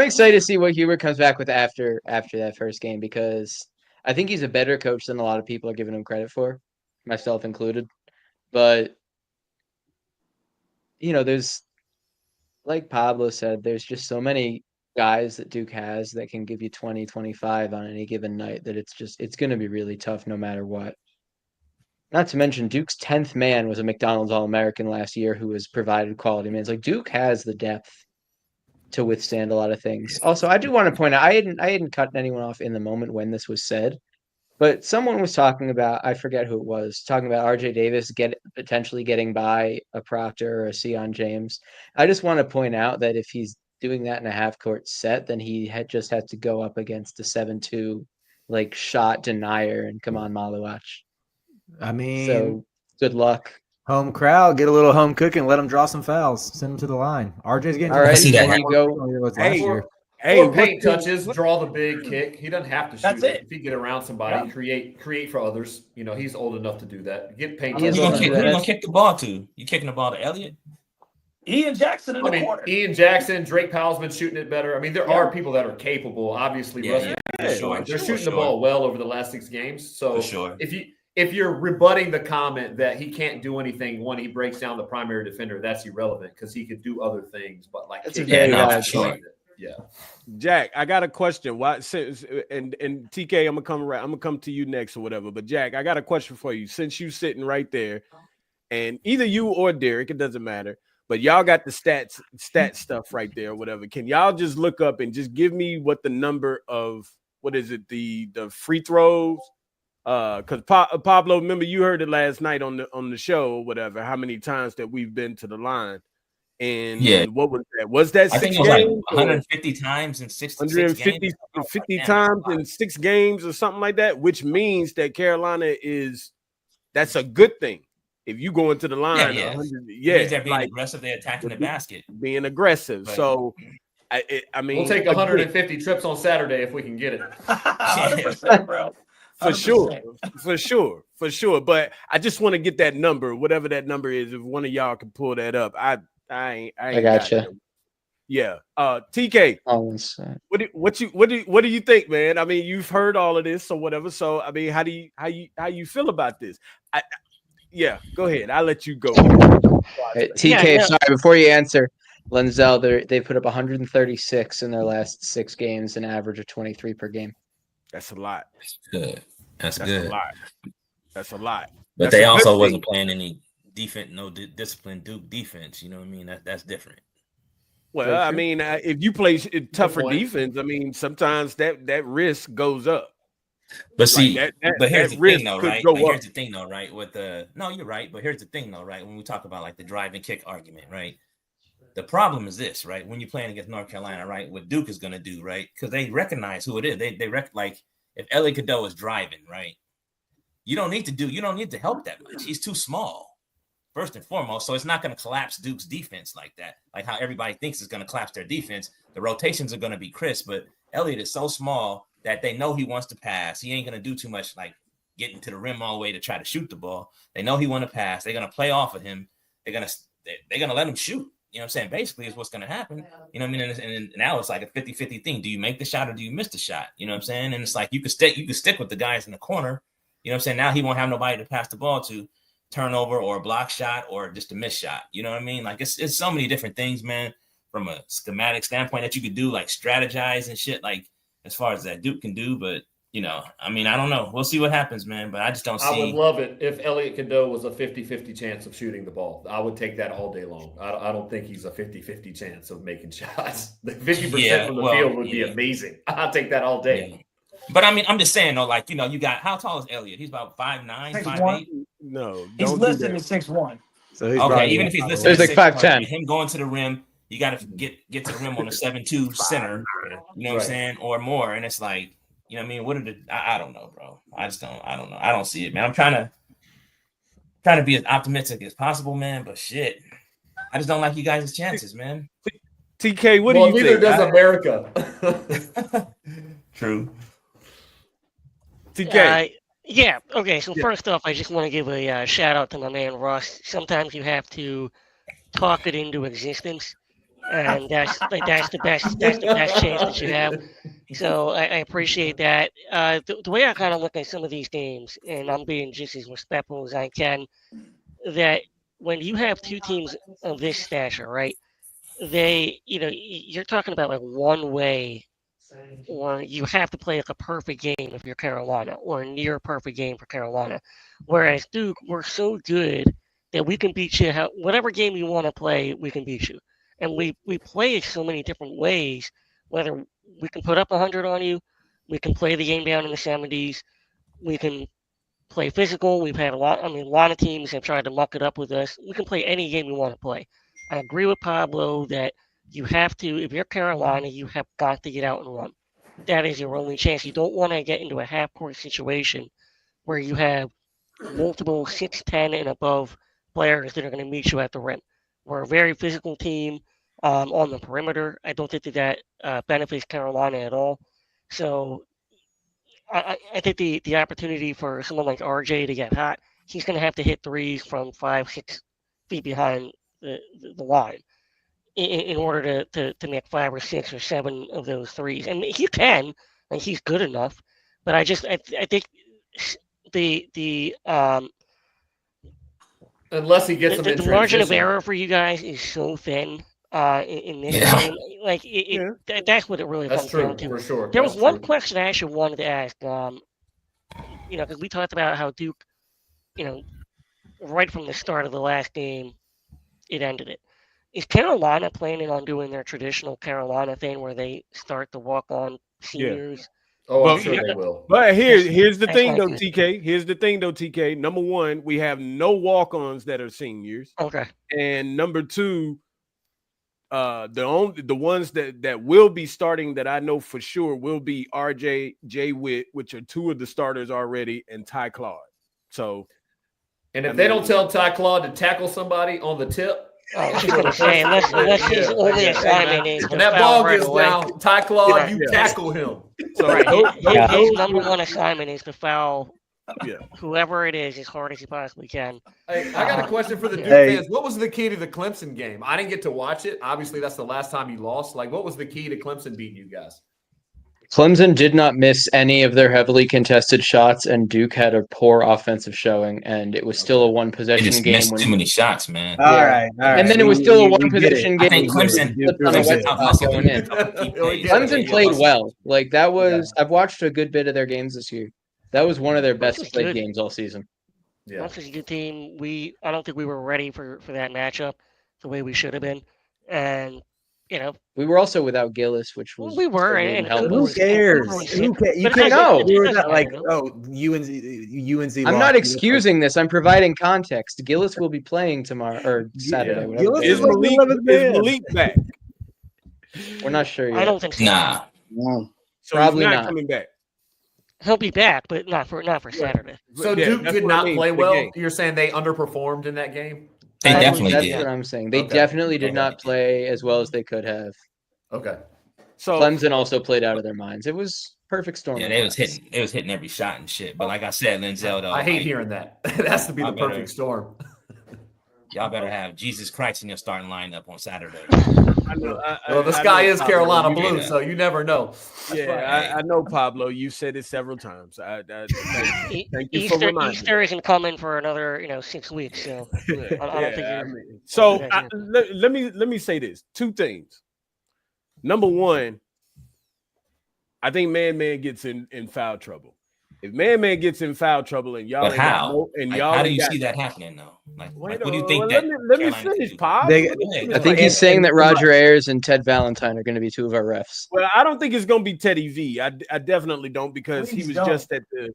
excited to see what Hubert comes back with after that first game, because I think he's a better coach than a lot of people are giving him credit for, myself included. But, there's, like Pablo said, there's just so many guys that Duke has that can give you 20, 25 on any given night that it's going to be really tough no matter what. Not to mention Duke's 10th man was a McDonald's All-American last year who has provided quality minutes. Like, Duke has the depth to withstand a lot of things. Also, I do want to point out, I hadn't cut anyone off in the moment when this was said, But someone was talking about, I forget who it was, talking about RJ Davis potentially getting by a Proctor or a Sion James. I just want to point out that if he's doing that in a half court set, then he just had to go up against a 7-2 like shot denier and come on Maluach. I mean, so good luck. Home crowd, get a little home cooking, let them draw some fouls, send them to the line. RJ's getting all right. There you go. Or paint touches, draw the big kick. He doesn't have to shoot. That's it. If he get around somebody, create for others. You know, he's old enough to do that. Get paint Who touches. you gonna kick the ball to? You kicking the ball to Elliott? Ian Jackson in the corner. Ian Jackson, Drake Powell's been shooting it better. I mean, there are people that are capable. Obviously, they're shooting the ball well over the last 6 games. So if you're rebutting the comment that he can't do anything when he breaks down the primary defender, that's irrelevant because he could do other things. But like, yeah. Jack, I got a question. Why? And TK, I'm gonna come to you next or whatever. But Jack, I got a question for you. Since you sitting right there, and either you or Derek, it doesn't matter. But y'all got the stat stuff right there or whatever. Can y'all just look up and just give me what the number of what is it the free throws? Because Pablo, remember you heard it last night on the show or whatever. How many times that we've been to the line? And what was that? Was that 6 games? I think it was like 150 times in 150 games. 50 times in 6 games or something like that, which means that Carolina that's a good thing. If you go into the line, they're being aggressive, they're attacking the basket. Being aggressive. But, so I mean, we'll take 150 trips on Saturday if we can get it. 100%, bro. 100%. For sure. But I just want to get that number, whatever that number is. If one of y'all can pull that up, I gotcha. Yeah. TK. What do you think, man? I mean, you've heard all of this or whatever. So I mean, how do you feel about this? Go ahead. I'll let you go. TK, sorry, before you answer, Lenzel, they put up 136 in their last 6 games, an average of 23 per game. That's a lot. That's good. A lot. That's a lot. But they also wasn't playing any defense, no disciplined Duke defense. You know what I mean? That's different. Well, I mean, if you play tougher defense, I mean, sometimes that risk goes up. But see, but here's the thing, though, right? Here's the thing, though, right? No, you're right. But here's the thing, though, right? When we talk about like the drive and kick argument, right? The problem is this, right? When you're playing against North Carolina, right? What Duke is going to do, right? Because they recognize who it is. They like if Elliott Cadeau is driving, right? You don't need to help that much. He's too small, first and foremost. So it's not going to collapse Duke's defense like that. Like how everybody thinks it's going to collapse their defense. The rotations are going to be crisp, but Elliott is so small that they know he wants to pass. He ain't going to do too much like getting to the rim all the way to try to shoot the ball. They know he want to pass. They're going to play off of him. They're going to let him shoot. You know what I'm saying? Basically is what's going to happen. You know what I mean? And now it's like a 50-50 thing. Do you make the shot or do you miss the shot? You know what I'm saying? And it's like you could stick with the guys in the corner. You know what I'm saying? Now he won't have nobody to pass the ball to, turnover or a block shot or just a miss shot. You know what I mean? Like it's so many different things, man, from a schematic standpoint that you could do, like strategize and shit, like as far as that Duke can do. But, you know, I mean, I don't know. We'll see what happens, man. But I just don't see. I would love it if Elliott Cadeau was a 50-50 chance of shooting the ball. I would take that all day long. I don't think he's a 50-50 chance of making shots. The 50% from the field would be amazing. I'll take that all day. Yeah. But I mean, I'm just saying, though, like, you know, you got how tall is Elliott? He's about 5'9", 5'8". No, he's listed at 6'1". So he's okay, even if he's listed, he's like 5'10". Him going to the rim, you got to get to the rim on a 7'2" center. You know what I'm saying, or more. And it's like, you know what I mean? What are I don't know, bro. I don't know. I don't see it, man. I'm trying to be as optimistic as possible, man. But shit, I just don't like you guys' chances, man. TK, what do you think? Neither does America. True. TK. Yeah. Okay. So first off, I just want to give a shout out to my man Ross. Sometimes you have to talk it into existence, and that's the best chance that you have. So I appreciate that. The way I kind of look at some of these games, and I'm being just as respectful as I can, that when you have two teams of this stature, right? You're talking about like one way. Or you have to play like a perfect game if you're Carolina, or a near perfect game for Carolina. Whereas Duke, we're so good that we can beat you. Whatever game you want to play, we can beat you. And we play so many different ways. Whether we can put up 100 on you, we can play the game down in the 70s. We can play physical. We've had a lot of teams have tried to muck it up with us. We can play any game we want to play. I agree with Pablo that you have to, if you're Carolina, you have got to get out and run. That is your only chance. You don't want to get into a half-court situation where you have multiple 6'10" and above players that are going to meet you at the rim. We're a very physical team on the perimeter. I don't think that benefits Carolina at all. So I think the opportunity for someone like RJ to get hot, he's going to have to hit threes from 5-6 feet behind the line in order to make 5 or 6 or 7 of those threes. And he can, and he's good enough. But I think the unless he gets the margin of error for you guys is so thin in this game. Like that's what it really comes down to. For sure. There was one question I actually wanted to ask. Because we talked about how Duke, right from the start of the last game, it ended it. Is Carolina planning on doing their traditional Carolina thing where they start to walk on seniors? Yeah. Oh, I'm sure they will. But here's the thing, though, TK. Here's the thing, though, TK. Number one, we have no walk-ons that are seniors. Okay. And number two, the ones that will be starting that I know for sure will be RJ, Jay Witt, which are 2 of the starters already, and Ty Claude. So, and if they don't tell Ty Claude to tackle somebody on the tip. I was just going to say, unless his only assignment is when that ball gets down, Ty Claude, you tackle him. So his number one assignment is to foul whoever it is as hard as he possibly can. Hey, I got a question for the Duke fans. What was the key to the Clemson game? I didn't get to watch it. Obviously, that's the last time you lost. Like, what was the key to Clemson beating you guys? Clemson did not miss any of their heavily contested shots, and Duke had a poor offensive showing, and it was still a one-possession game. Missed too many shots, man. All right. And then it was still a one-possession game. I think Clemson played well. Like, that was – I've watched a good bit of their games this year. That was one of their best played games all season. Yeah. Clemson's a good team. I don't think we were ready for that matchup the way we should have been. And – we were also without Gillis, which was we were, and who cares? You can't know. Like, UNC. I'm not excusing this. I'm providing context. Gillis will be playing tomorrow or Saturday. Gillis is Malik back? We're not sure yet. I don't think so. Nah. So probably he's not coming back. He'll be back, but not for Saturday. So Duke did not play well. You're saying they underperformed in that game? They definitely That's did. what I'm saying. They definitely did not play as well as they could have. Okay. So Clemson also played out of their minds. It was perfect storm. Yeah, they was hitting every shot and shit. But like I said, Linzel, though, I hate hearing that. It has to be the perfect storm. Y'all better have Jesus Christ in your starting lineup on Saturday. Well, the sky is Carolina blue, so you never know. Yeah, I know, Pablo. You said it several times. Thank you for reminding me. Easter isn't coming for another 6 weeks, so I don't think you're. So let me say this: 2 things. Number one, I think Man gets in foul trouble. If Man gets in foul trouble and y'all, but how? How do you see that happening though? What do you think? Let me finish, Pop. I think he's saying that Roger Ayers and Ted Valentine are going to be 2 of our refs. Well, I don't think it's going to be Teddy V. I definitely don't because he was just at the.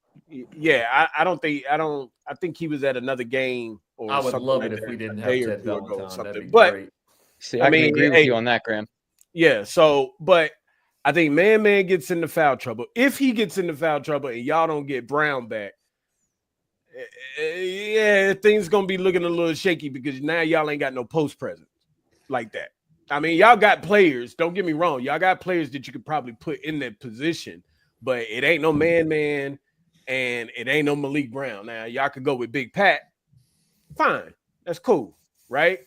Yeah, I think he was at another game. Or I would love like it if we didn't have Ted Valentine. That'd be but great. See, I mean, agree with you on that, Graham. Yeah. So, but I think Man gets into foul trouble. If he gets into foul trouble and y'all don't get Brown back, things gonna be looking a little shaky because now y'all ain't got no post presence like that. I mean, y'all got players. Don't get me wrong. Y'all got players that you could probably put in that position, but it ain't no Man, and it ain't no Malik Brown. Now y'all could go with Big Pat. Fine, that's cool, right?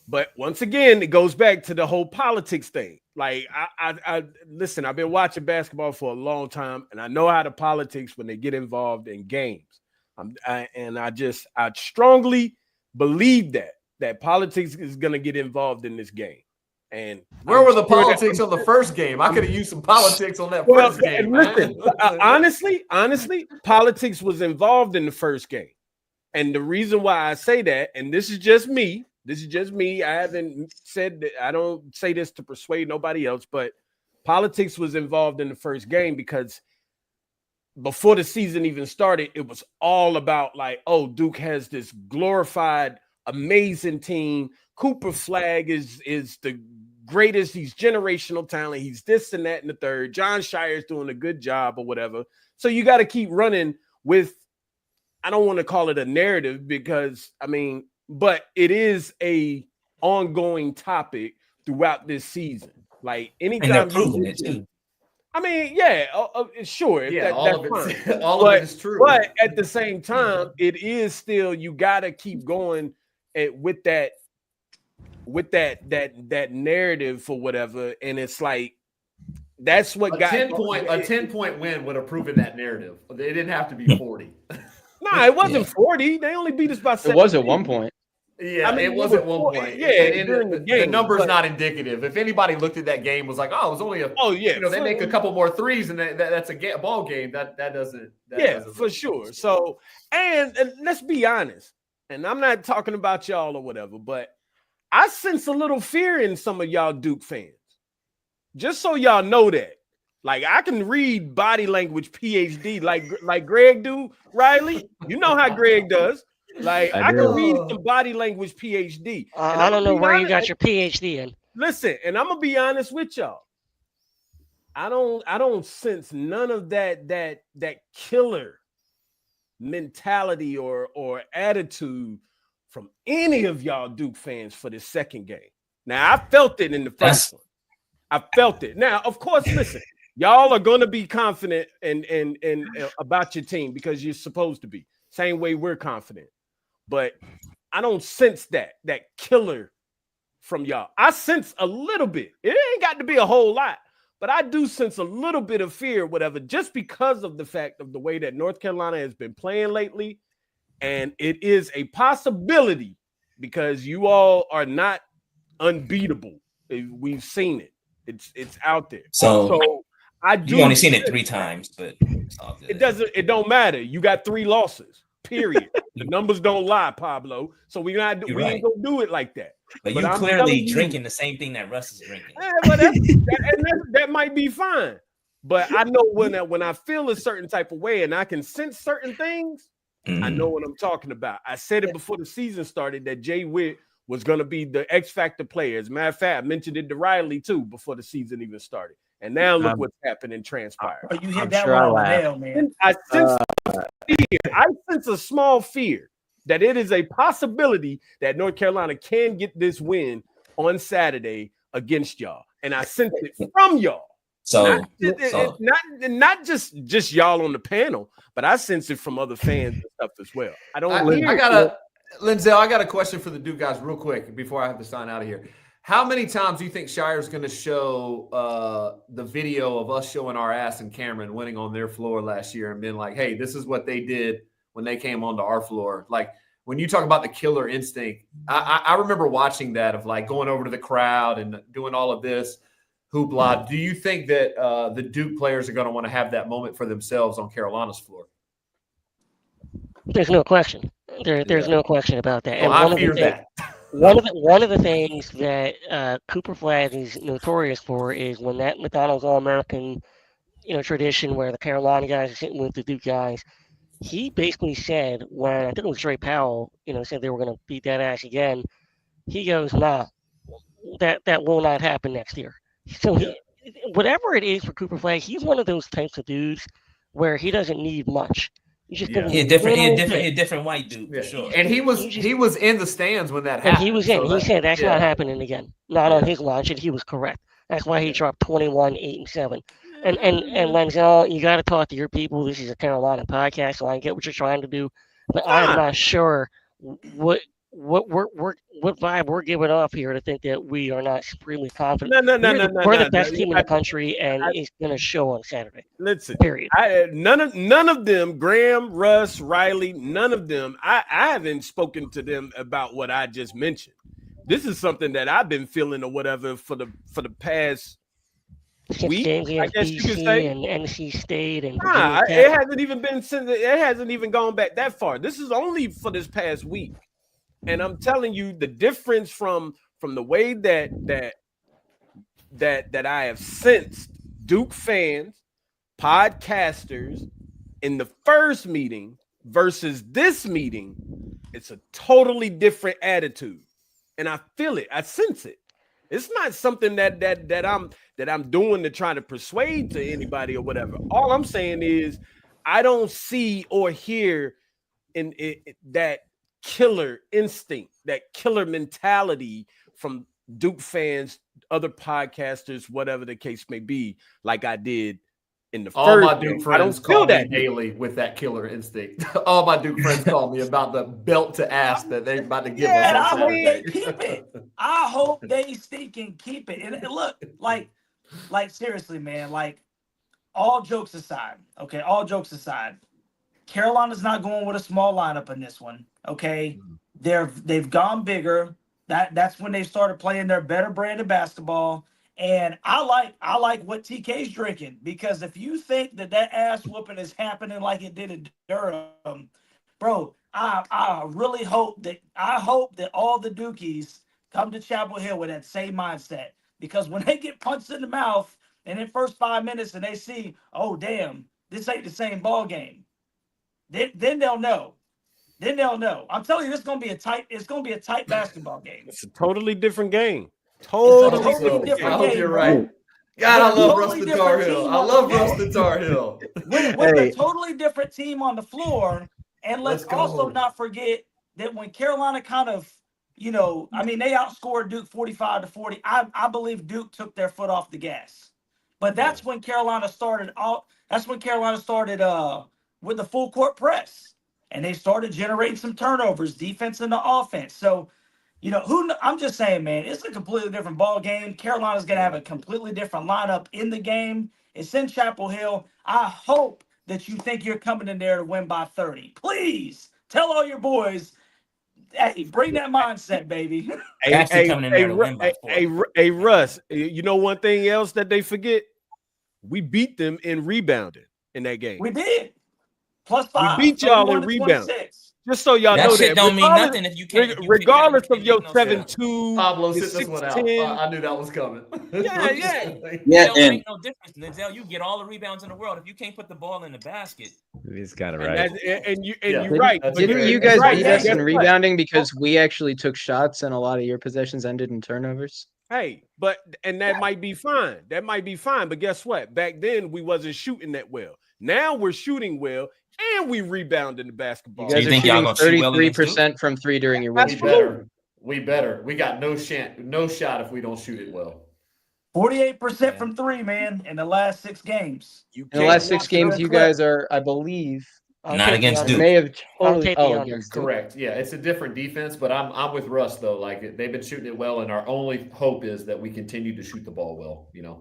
But once again, it goes back to the whole politics thing. Like, I listen, I've been watching basketball for a long time, and I know how the politics when they get involved in games. I strongly believe that politics is going to get involved in this game. And where were the politics on the first game? I could have used some politics on that first game. Listen, honestly, politics was involved in the first game. And the reason why I say that, and this is just me. I haven't said that. I don't say this to persuade nobody else, but politics was involved in the first game because before the season even started, it was all about like, oh, Duke has this glorified, amazing team. Cooper Flagg is the greatest. He's generational talent. He's this and that and the third. John Shire's doing a good job or whatever. So you got to keep running with, I don't want to call it a narrative because, I mean, but it is a ongoing topic throughout this season. Like anytime and they're proving it too. I mean, yeah, sure. Yeah, all of it. All of it is true. But at the same time, it is still, you got to keep going with that narrative for whatever. And it's like, that's what a 10-point win would have proven that narrative. They didn't have to be 40. No, it wasn't 40. They only beat us by 17. It was at one point. Yeah, I mean, it was at one point. Yeah, and the number's not indicative. If anybody looked at that game, was like, "Oh, it was only a." Oh yeah, you know, they make a couple more threes, and that's a ball game. That doesn't. For sure. So, and let's be honest, and I'm not talking about y'all or whatever, but I sense a little fear in some of y'all Duke fans. Just so y'all know that. Like, I can read body language PhD like Greg do, Riley. You know how Greg does. Like, I can read some body language PhD. I don't know where you got your PhD in. Listen, and I'm gonna be honest with y'all. I don't sense none of that killer mentality or attitude from any of y'all Duke fans for this second game. Now, I felt it in the first one. I felt it. Now, of course, listen, y'all are going to be confident and about your team because you're supposed to be. Same way we're confident. But I don't sense that killer from y'all. I sense a little bit. It ain't got to be a whole lot, but I do sense a little bit of fear, whatever, just because of the fact of the way that North Carolina has been playing lately. And it is a possibility because you all are not unbeatable. We've seen it. It's out there. So I do. You've only seen it 3 times, but it don't matter. You got 3 losses. Period. The numbers don't lie, Pablo. So we ain't gonna do it like that. But you clearly drinking the same thing that Russ is drinking. Yeah, but that might be fine. But I know when I feel a certain type of way and I can sense certain things, I know what I'm talking about. I said it before the season started that Jay Witt was going to be the X Factor player. As a matter of fact, I mentioned it to Riley too before the season even started. And now look what's happened and transpired. You hit that one on the nail, man. I sense a small fear that it is a possibility that North Carolina can get this win on Saturday against y'all. And I sense it from y'all. So not just y'all on the panel, but I sense it from other fans and stuff as well. Lindsay, I got a question for the Duke guys real quick before I have to sign out of here. How many times do you think Shire's going to show the video of us showing our ass and Cameron winning on their floor last year and being like, hey, this is what they did when they came onto our floor? Like, when you talk about the killer instinct, I remember watching that of like going over to the crowd and doing all of this hoopla. Do you think that the Duke players are going to want to have that moment for themselves on Carolina's floor? There's no question. There's no question about that. Well, and I fear that. One of the things that Cooper Flagg is notorious for is when that McDonald's All-American, tradition where the Carolina guys are sitting with the Duke guys. He basically said when I think it was Dre Powell, said they were going to beat that ass again. He goes, nah, that will not happen next year. So whatever it is for Cooper Flagg, he's one of those types of dudes where he doesn't need much. He's just a different white dude for sure. And he was in the stands when that happened. And he was in. He said that's not happening again. Not on his watch, and he was correct. That's why he dropped 21, 8, and 7. And Lenzel, you got to talk to your people. This is a Carolina podcast, so I get what you're trying to do, but I'm not sure what vibe we're giving off here to think that we are not supremely confident. No. We're the best team in the country, and it's going to show on Saturday. Listen, period. None of them, Graham, Russ, Riley, none of them. I haven't spoken to them about what I just mentioned. This is something that I've been feeling or whatever for the past week. I guess you could say. And NC State and it hasn't even been since. It hasn't even gone back that far. This is only for this past week. And I'm telling you, the difference from the way that I have sensed Duke fans, podcasters, in the first meeting versus this meeting, it's a totally different attitude. And I feel it. I sense it. It's not something that I'm doing to try to persuade to anybody or whatever. All I'm saying is I don't see or hear in that killer instinct, that killer mentality from Duke fans, other podcasters, whatever the case may be, like I did in the all first my Duke game. friends call me daily with that killer instinct. All my Duke friends call me about the belt to ass that they're about to give us. And I hope they keep it. I hope they stinking keep it. And look, like seriously, man, like all jokes aside, okay, all jokes aside, Carolina's not going with a small lineup in this one, okay? They've gone bigger. That's when they started playing their better brand of basketball. And I like what TK's drinking, because if you think that ass whooping is happening like it did in Durham, bro, I really hope that all the Dukies come to Chapel Hill with that same mindset, because when they get punched in the mouth in the first 5 minutes and they see, oh damn, this ain't the same ball game, then they'll know. Then they'll know. I'm telling you, it's gonna be a tight basketball game. It's a totally different game. Totally different I hope game, you're bro. right. God, I love Totally Rustin Tar Heel. I love Rustin Tar Heel. With a totally different team on the floor. And let's also not forget that when Carolina kind of, they outscored Duke 45-40. I believe Duke took their foot off the gas. But that's when Carolina started with the full court press. And they started generating some turnovers, defense and the offense. So, I'm just saying, man, it's a completely different ball game. Carolina's going to have a completely different lineup in the game. It's in Chapel Hill. I hope that you think you're coming in there to win by 30. Please tell all your boys, hey, bring that mindset, baby. Hey, Russ, you know one thing else that they forget? We beat them in rebounding in that game. We did. +5. We beat y'all in rebounding. Just so y'all know that don't mean nothing if you can't. Regardless of your 7-2, Pablo, sit this one out. I knew that was coming. Yeah. It don't make no difference, Denzel. You get all the rebounds in the world. If you can't put the ball in the basket, he's got it right. And you're right. Didn't you guys beat us in rebounding because we actually took shots and a lot of your possessions ended in turnovers? Hey, that might be fine. That might be fine. But guess what? Back then we wasn't shooting that well. Now we're shooting well. And we rebound in the basketball. You guys are shooting 33% from three during your win streak. We better. We got no shot if we don't shoot it well. 48% from three, man, in the last 6 games. In the last 6 games, you guys are, I believe, not against Duke. May have totally against Duke. Correct. Yeah, it's a different defense, but I'm with Russ though. Like they've been shooting it well, and our only hope is that we continue to shoot the ball well. Yeah.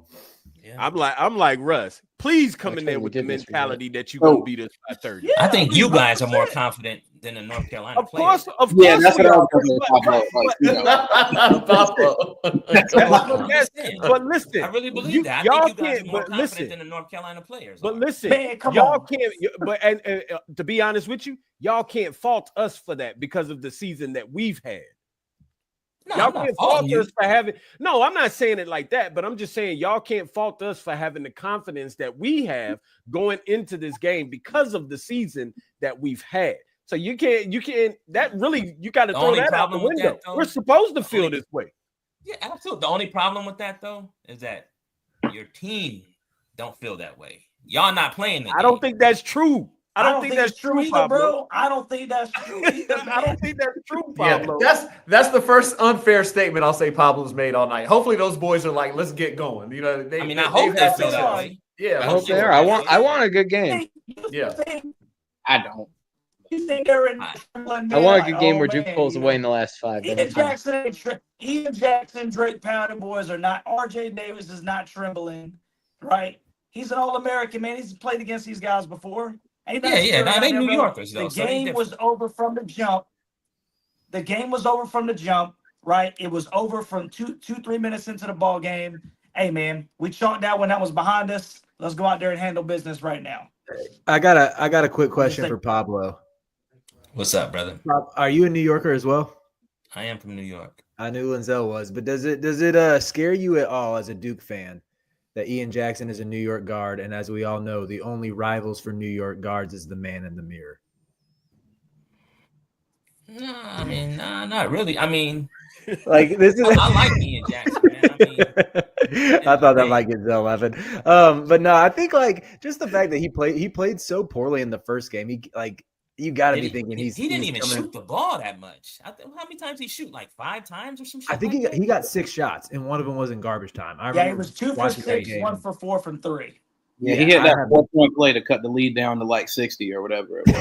I'm like Russ. Please come in there with the mentality that you're gonna beat us by 30. Yeah, I think you guys are more confident than the North Carolina players. Of course. Yeah, that's what But listen, I really believe that. I think you guys are more confident than the North Carolina players. But listen, y'all can't. But and to be honest with you, y'all can't fault us for that because of the season that we've had. No, y'all can't fault us for having. No, I'm not saying it like that, but I'm just saying y'all can't fault us for having the confidence that we have going into this game because of the season that we've had. So you can't. That really, you got to throw that out the window. We're supposed to feel this way. Yeah, absolutely. The only problem with that though is that your team don't feel that way. Y'all not playing the game. I don't think that's true. I don't think that's true either, bro. I don't think that's true either. I don't think that's true, Pablo. Yeah, that's the first unfair statement I'll say Pablo's made all night. Hopefully those boys are like, let's get going. I hope they feel that way. Yeah, I hope they are. I want a good game. Yeah, I don't. You think they're in? I want a good game where Duke pulls away in the last 5 minutes. Ian Jackson, Drake Powder boys are not. RJ Davis is not trembling, right? He's an All-American, man. He's played against these guys before. Now they New Yorkers, though. The game was over from the jump. The game was over from the jump, right? It was over from 3 minutes into the ball game. Hey, man, we chalked that when that was behind us. Let's go out there and handle business right now. I got a quick question for Pablo. What's up, brother? Are you a New Yorker as well? I am from New York. I knew Linzel was, but does it scare you at all as a Duke fan that Ian Jackson is a New York guard, and as we all know, the only rivals for New York guards is the man in the mirror. No, I mean, nah, not really. I mean, like this is. I like Ian Jackson, man. I mean, I thought that might get to 11. But no, I think like just the fact that he played so poorly in the first game. He like you got to be thinking he didn't even shoot the ball that much. How many times he shoot? Like 5 times or some shit? I think he got 6 shots, and one of them was in garbage time. He was 2 for 6, 1 for 4 from 3. Yeah, he hit that 4-point play to cut the lead down to like 60 or whatever it was.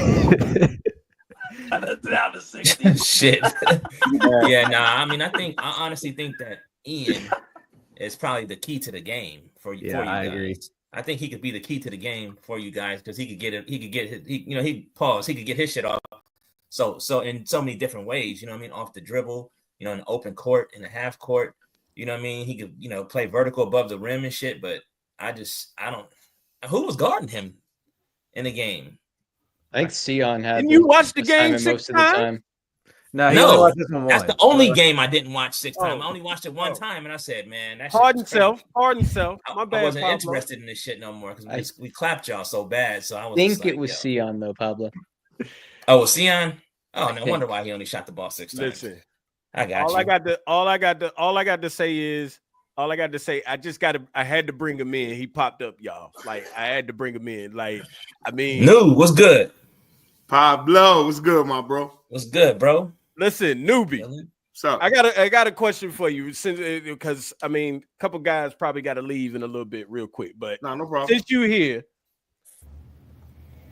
Down to 60. Shit. Yeah, nah. I mean, I honestly think that Ian is probably the key to the game for you. Yeah, I agree. I think he could be the key to the game for you guys because he could get it. He could get he could get his shit off. So in so many different ways, you know what I mean? Off the dribble, in the open court, in the half court, you know what I mean? He could, play vertical above the rim and shit. But I don't. Who was guarding him in the game? I think Sion had. And you watched the game most of the time. No, that's the only game I didn't watch 6 times. I only watched it one time, and I said, "Man, that Harden self." My bad. I wasn't Pablo. interested in this shit no more because we clapped y'all so bad. So I was think it was Sion though, Pablo. Oh, Sion. Oh, no wonder why he only shot the ball 6 times. Listen, I got all you. all I got to say, I had to bring him in. He popped up, y'all. Like I had to bring him in. Like I mean, no, what's good? Pablo, what's good, my bro? What's good, bro? Listen, newbie. What's up? I got a question for you, because I mean, a couple guys probably got to leave in a little bit, real quick. But no problem. Since you here,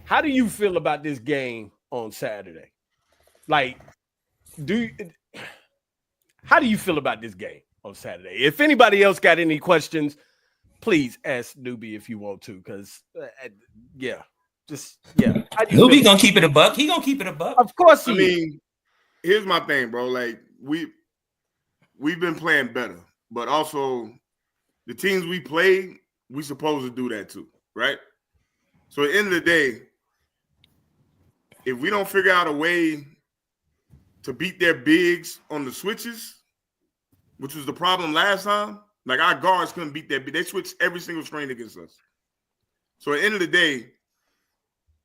how do you feel about this game on Saturday? Like, how do you feel about this game on Saturday? If anybody else got any questions, please ask Newbie if you want to, because Newbie gonna keep it a buck. He gonna keep it a buck. Of course. I mean, here's my thing, bro. Like we've been playing better, but also the teams we play, we supposed to do that too, right? So at the end of the day, if we don't figure out a way to beat their bigs on the switches, which was the problem last time, like our guards couldn't beat their big. They switched every single screen against us. So at the end of the day,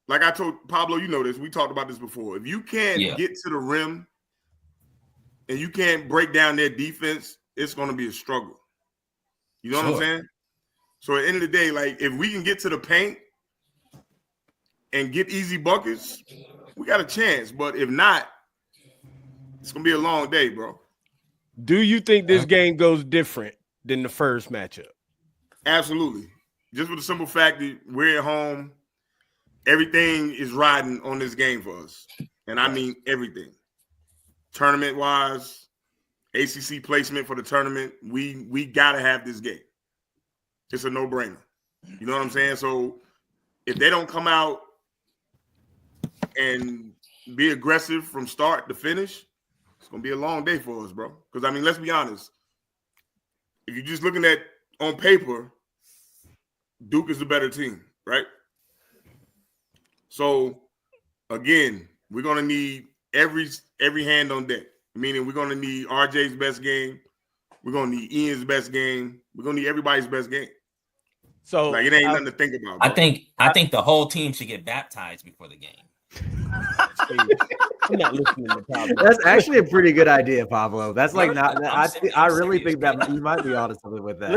like I told Pablo, you know this, we talked about this before. If you can't get to the rim and you can't break down their defense, it's going to be a struggle. You know what I'm saying? So at the end of the day, like if we can get to the paint and get easy buckets, we got a chance. But if not, it's going to be a long day, bro. Do you think this game goes different than the first matchup? Absolutely. Just with the simple fact that we're at home, everything is riding on this game for us. And I mean everything. Tournament-wise, ACC placement for the tournament, we got to have this game. It's a no-brainer. You know what I'm saying? So if they don't come out and be aggressive from start to finish, it's going to be a long day for us, bro. Because, I mean, let's be honest. If you're just looking at on paper, Duke is the better team, right? So, again, we're going to need every hand on deck, meaning we're going to need RJ's best game. We're going to need Ian's best game. We're going to need everybody's best game. So, like, it ain't nothing to think about, bro. I think the whole team should get baptized before the game. I'm not listening to Pablo. That's actually a pretty good idea, Pablo. That's like I really think that you might be onto something with that.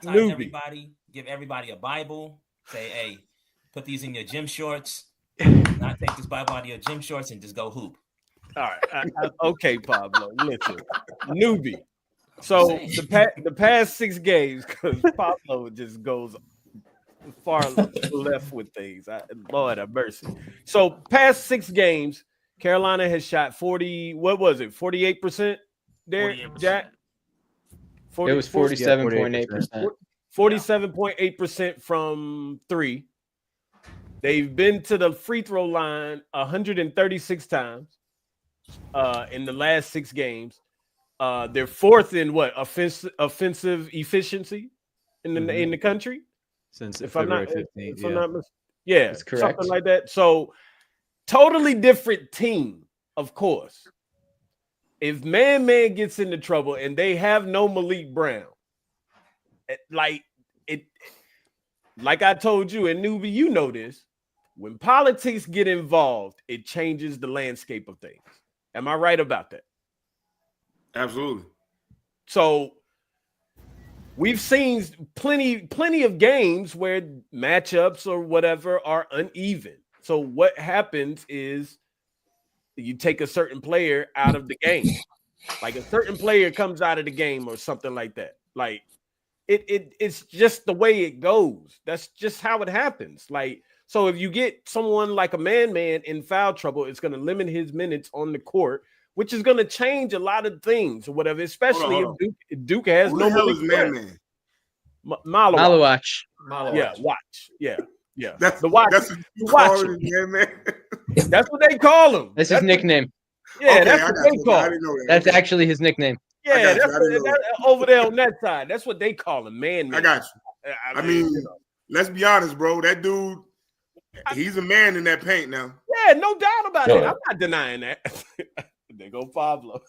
Newbie. Give everybody a Bible. Say, hey, put these in your gym shorts. Not take this Bible out of your gym shorts and just go hoop. All right. Okay, Pablo. Listen, Newbie. So the past 6 games, because Pablo just goes far left with things. Lord have mercy. So past 6 games, Carolina has shot 48%? There, Jack? It was 47.8%. 47.8% from 3. They've been to the free throw line 136 times in the last 6 games. They're 4th in offensive efficiency in the country. Since if I'm not, 15th, that's correct. Something like that. So totally different team, of course. If man gets into trouble and they have no Malik Brown, like I told you, and Newbie, you know this. When politics get involved, it changes the landscape of things. Am I right about that? Absolutely. So we've seen plenty of games where matchups or whatever are uneven. So what happens is you take a certain player out of the game. Like a certain player comes out of the game or something like that. Like it's just the way it goes. That's just how it happens. Like, so if you get someone like a man in foul trouble, it's going to limit his minutes on the court, which is going to change a lot of things or whatever, especially if Duke has Who no the hell is man? Malawach. Yeah, watch. Yeah. That's the watch. That's what you call him, man. That's what they call him. That's his nickname. Yeah, okay, that's what they call him. That's actually his nickname. Yeah, that's over there on that side. That's what they call him, man. I got you. I mean, let's be honest, bro. That dude, he's a man in that paint now. Yeah, no doubt about it. I'm not denying that. There go Pablo.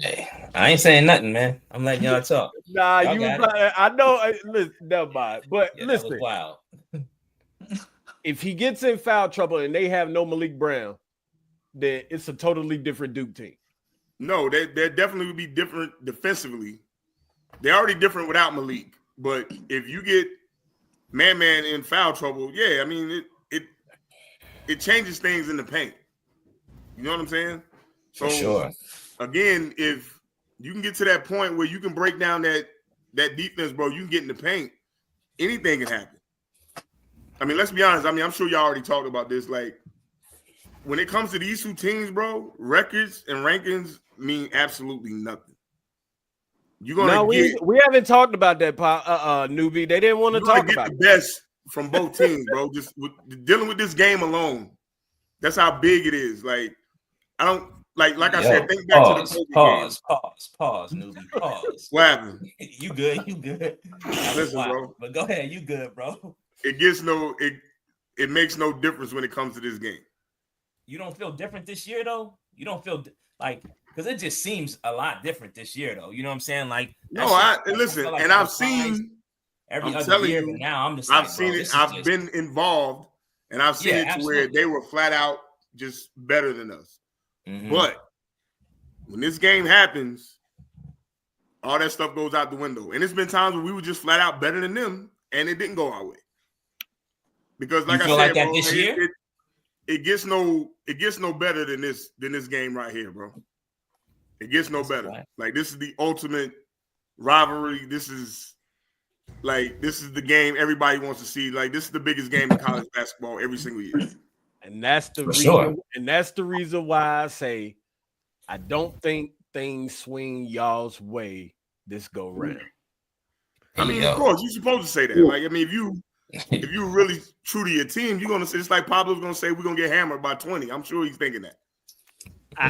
Hey, I ain't saying nothing, man. I'm letting y'all talk. Nah, y'all you was I know. Listen, never mind. But yeah, listen, wild. If he gets in foul trouble and they have no Malik Brown, then it's a totally different Duke team. No, they definitely would be different defensively. They're already different without Malik. But if you get man in foul trouble, yeah, I mean it changes things in the paint. You know what I'm saying? So for sure. Again, if you can get to that point where you can break down that defense, bro, you can get in the paint, anything can happen. I mean, let's be honest. I mean, I'm sure y'all already talked about this. Like, when it comes to these two teams, bro, records and rankings mean absolutely nothing. You're gonna we haven't talked about that, newbie. They didn't want to talk about the best from both teams, bro. Just dealing with this game alone. That's how big it is. Like, I don't like I said. Think back to the pause, newbie. Pause. What happened? You good? Listen, bro. But go ahead. You good, bro? It makes no difference when it comes to this game. You don't feel different this year, though? You don't feel like, because it just seems a lot different this year, though. You know what I'm saying? Like, listen, and I've seen every other year, but now I'm just I've seen it. I've been involved, and I've seen it to where they were flat out just better than us. Mm-hmm. But when this game happens, all that stuff goes out the window. And it's been times where we were just flat out better than them, and it didn't go our way. Because, like I said, bro, this year? It gets no better than this game right here, bro. It gets no better. Right. Like, this is the ultimate rivalry. This is the game everybody wants to see. Like, this is the biggest game in college basketball every single year. And that's the reason. Sure. And that's the reason why I say I don't think things swing y'all's way this go round. I mean, of course, you're supposed to say that. Like, I mean, if you're really true to your team, you're gonna say it's like Pablo's gonna say we're gonna get hammered by 20. I'm sure he's thinking that.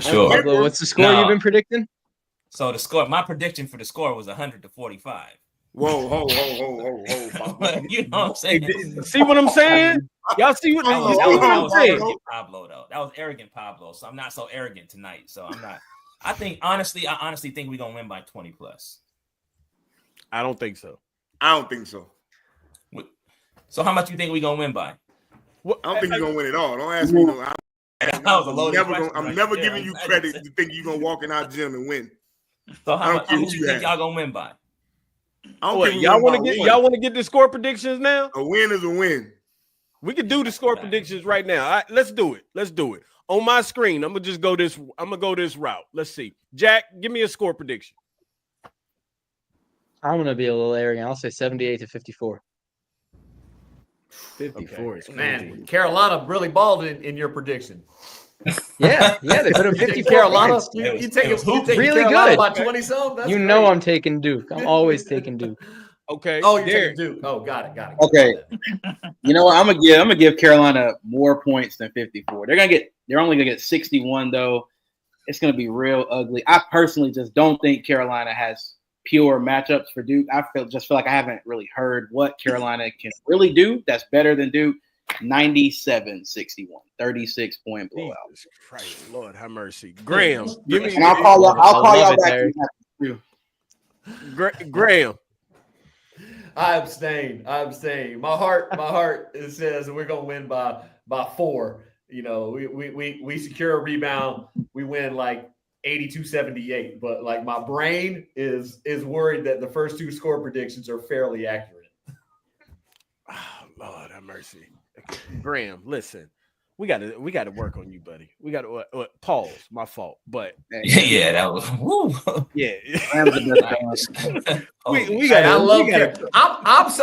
Sure. Pablo, what's the score you've been predicting? So my prediction for the score was 100-45. Whoa, ho. You know what I'm saying? See what I'm saying? Y'all see what I'm saying? Pablo, though. That was arrogant Pablo. So I'm not so arrogant tonight. So I'm not. I honestly think we're gonna win by 20 plus. I don't think so. I don't think so. So how much you think we're gonna win by? I don't think you're gonna win at all. Don't ask me. I'm never giving you credit to think you're gonna walk in our gym and win. So how much you think y'all gonna win by? Y'all want to get the score predictions now? A win is a win. We can do the score predictions right now. All right, let's do it. On my screen, I'm gonna go this route. Let's see. Jack, give me a score prediction. I'm gonna be a little arrogant. I'll say 78-54. 54 is man. Carolina really balled in your prediction. Yeah, they put up 54. Carolina, you take really Carolina good by 20 some. You know I'm taking Duke. I'm always taking Duke. Okay. Oh, you're taking Duke. Oh, got it. Okay. You know what? I'm gonna give Carolina more points than 54. They're only gonna get 61 though. It's gonna be real ugly. I personally just don't think Carolina has pure matchups for Duke. I feel like I haven't really heard what Carolina can really do that's better than Duke. 97-61, 36-point blowout. Jesus Christ, Lord have mercy. Graham, I'll call y'all back. Graham. I abstain. My heart it says we're gonna win by 4. You know, we secure a rebound, we win like 82-78. But like my brain is worried that the first 2 score predictions are fairly accurate. Oh, Lord have mercy. Graham, listen. We got to work on you, buddy. We got to pause. My fault, but yeah, that was woo. Yeah. we got. I love.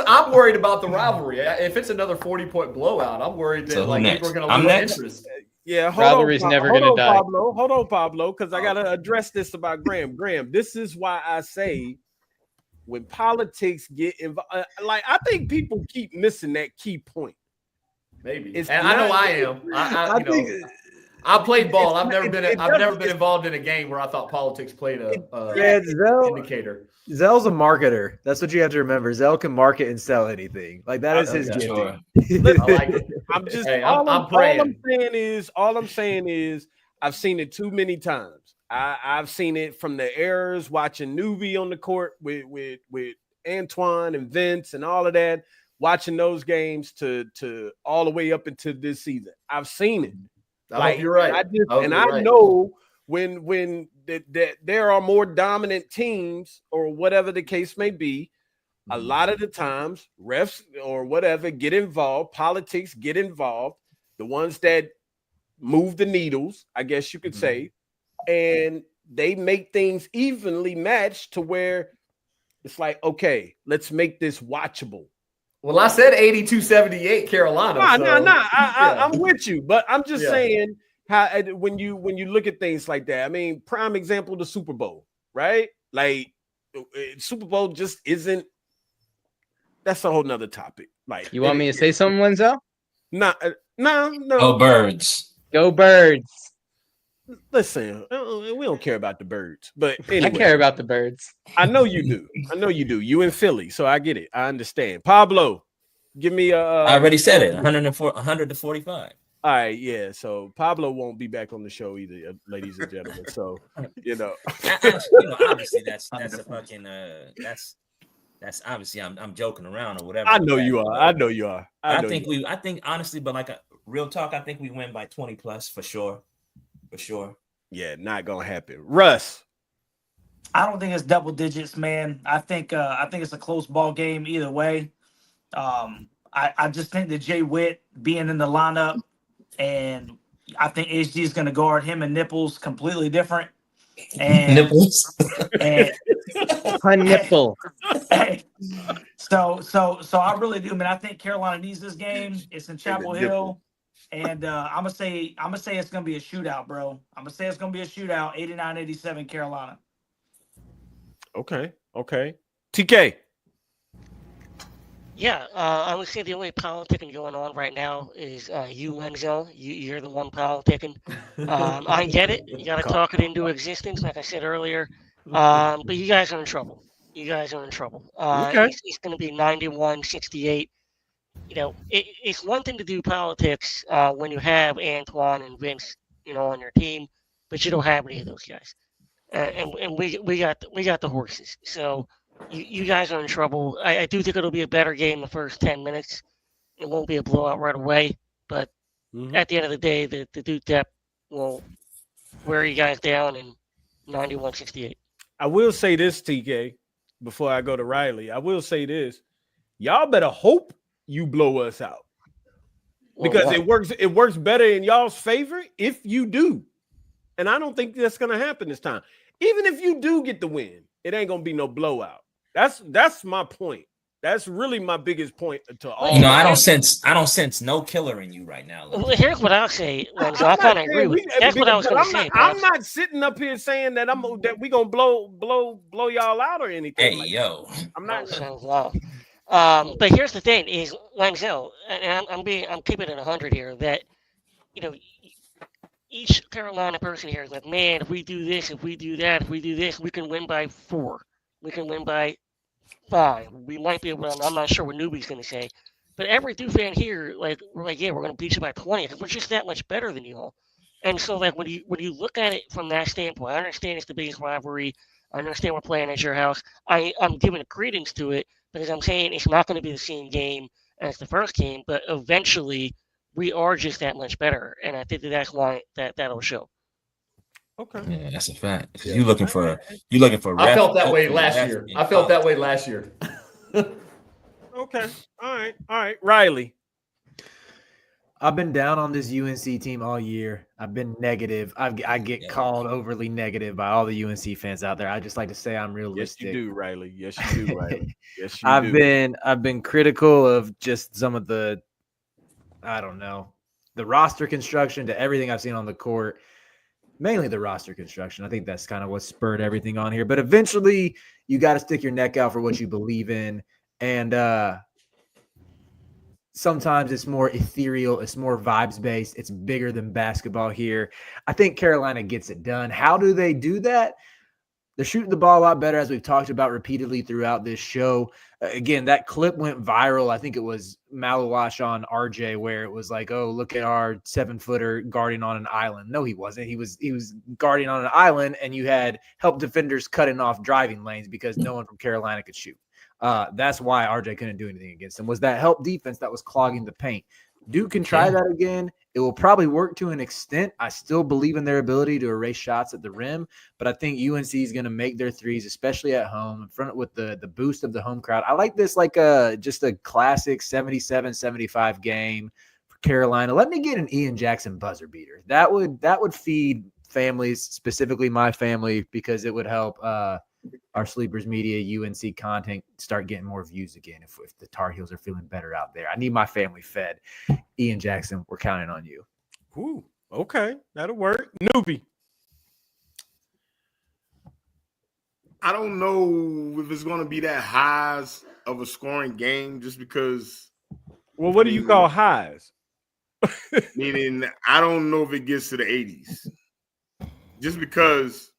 I'm worried about the rivalry. If it's another 40-point blowout, I'm worried that people are going to lose interest. Yeah, rivalry's never going to die. Hold on, Pablo, because I got to address this about Graham. Graham, this is why I say when politics get involved, like I think people keep missing that key point. Maybe, and I know I am. I played ball. I've never been involved in a game where I thought politics played a indicator. Zell's a marketer. That's what you have to remember. Zell can market and sell anything. Like that is his gift. Sure. I like it. I'm just hey, all I'm saying is I've seen it too many times. I've seen it from the errors watching Nuvi on the court with Antoine and Vince and all of that. Watching those games to all the way up into this season, I've seen it. I hope you're right. I know when there are more dominant teams or whatever the case may be, a lot of the times refs or whatever get involved, politics get involved, the ones that move the needles, I guess you could say, and they make things evenly matched to where it's like, okay, let's make this watchable. Well, I said 82-78 Carolina. I'm with you, but I'm just saying how when you look at things like that. I mean, prime example, the Super Bowl, right? Like Super Bowl just isn't. That's a whole nother topic. Like, you want me to say something, Wenzel? No. Go Birds. Go Birds. Listen, we don't care about the Birds, but anyway, I care about the Birds. I know you do. You in Philly, so I get it. I understand. Pablo, give me I already said it. 100 to 45. All right, yeah. So Pablo won't be back on the show either, ladies and gentlemen. So obviously that's a fucking that's obviously I'm joking around or whatever. I know you are. I think honestly, but like a real talk, I think we win by 20 plus for sure. For sure. Yeah, not gonna happen. Russ. I don't think it's double digits, man. I think it's a close ball game either way. I just think that Jay Witt being in the lineup, and I think HG is gonna guard him and Nipples completely different. And Nipples and a nipple. So I really do. I mean, I think Carolina needs this game. It's in Chapel Hill. And I'm gonna say it's gonna be a shootout, bro. I'm gonna say it's gonna be a shootout, 89-87 Carolina. Okay. TK. Yeah, I would say the only politicking going on right now is you, Wenzel. You're the one politicking. I get it. You got to talk it into existence, like I said earlier. But you guys are in trouble. Okay. It's going to be 91-68. You know, it's one thing to do politics when you have Antoine and Vince, on your team, but you don't have any of those guys. And we got the horses. So you guys are in trouble. I do think it'll be a better game the first 10 minutes. It won't be a blowout right away, but at the end of the day, the Duke depth will wear you guys down in 91-68. I will say this, TK, before I go to Riley. I will say this. Y'all better hope you blow us out. Because it works better in y'all's favor if you do. And I don't think that's going to happen this time. Even if you do get the win, it ain't going to be no blowout. That's my point. That's really my biggest point to all. I don't sense no killer in you right now. Well, here's what I'll say. I kind of agree with you. That's what I was going to say. I'm not sitting up here saying that we gonna blow y'all out or anything. Hey, yo, I'm not. But here's the thing: is Wenzel, and I'm keeping it 100 here. That each Carolina person here is like, man, if we do this, if we do that, if we do this, we can win by 4. We can win by 5. We might be able to, I'm not sure what Newbie's going to say. But every Duke fan here, we're like, yeah, we're going to beat you by 20 because we're just that much better than you all. And so, when you look at it from that standpoint, I understand it's the biggest rivalry. I understand we're playing at your house. I'm giving credence to it because I'm saying it's not going to be the same game as the first game, but eventually we are just that much better, and I think that's why that'll show. Okay. Yeah, that's a fact. Because you're looking for ref. I felt that way last year. I felt that way last year. Okay. All right. Riley. I've been down on this UNC team all year. I've been negative. I get called overly negative by all the UNC fans out there. I just like to say I'm realistic. Yes, you do, Riley. Yes, you do, Riley. Yes, you do. I've been critical of just some of the, I don't know, the roster construction to everything I've seen on the court. Mainly the roster construction. I think that's kind of what spurred everything on here. But eventually, you got to stick your neck out for what you believe in. And sometimes it's more ethereal. It's more vibes-based. It's bigger than basketball here. I think Carolina gets it done. How do they do that? They're shooting the ball a lot better, as we've talked about repeatedly throughout this show. Again, that clip went viral. I think it was Maluash on RJ, where it was like, oh, look at our 7-footer guarding on an island. No, he wasn't. He was guarding on an island, and you had help defenders cutting off driving lanes because no one from Carolina could shoot. That's why RJ couldn't do anything against him, was that help defense that was clogging the paint. Duke can try that again. It will probably work to an extent. I still believe in their ability to erase shots at the rim, but I think UNC is going to make their threes, especially at home, in front with the boost of the home crowd. I like this like just a classic 77-75 game for Carolina. Let me get an Ian Jackson buzzer beater. That would feed families, specifically my family, because it would help our Sleepers Media UNC content start getting more views again if the Tar Heels are feeling better out there. I need my family fed. Ian Jackson, we're counting on you. Ooh, okay. That'll work. Newbie. I don't know if it's going to be that high of a scoring game just because. Well, what do you call highs? Meaning, I don't know if it gets to the 80s. Just because.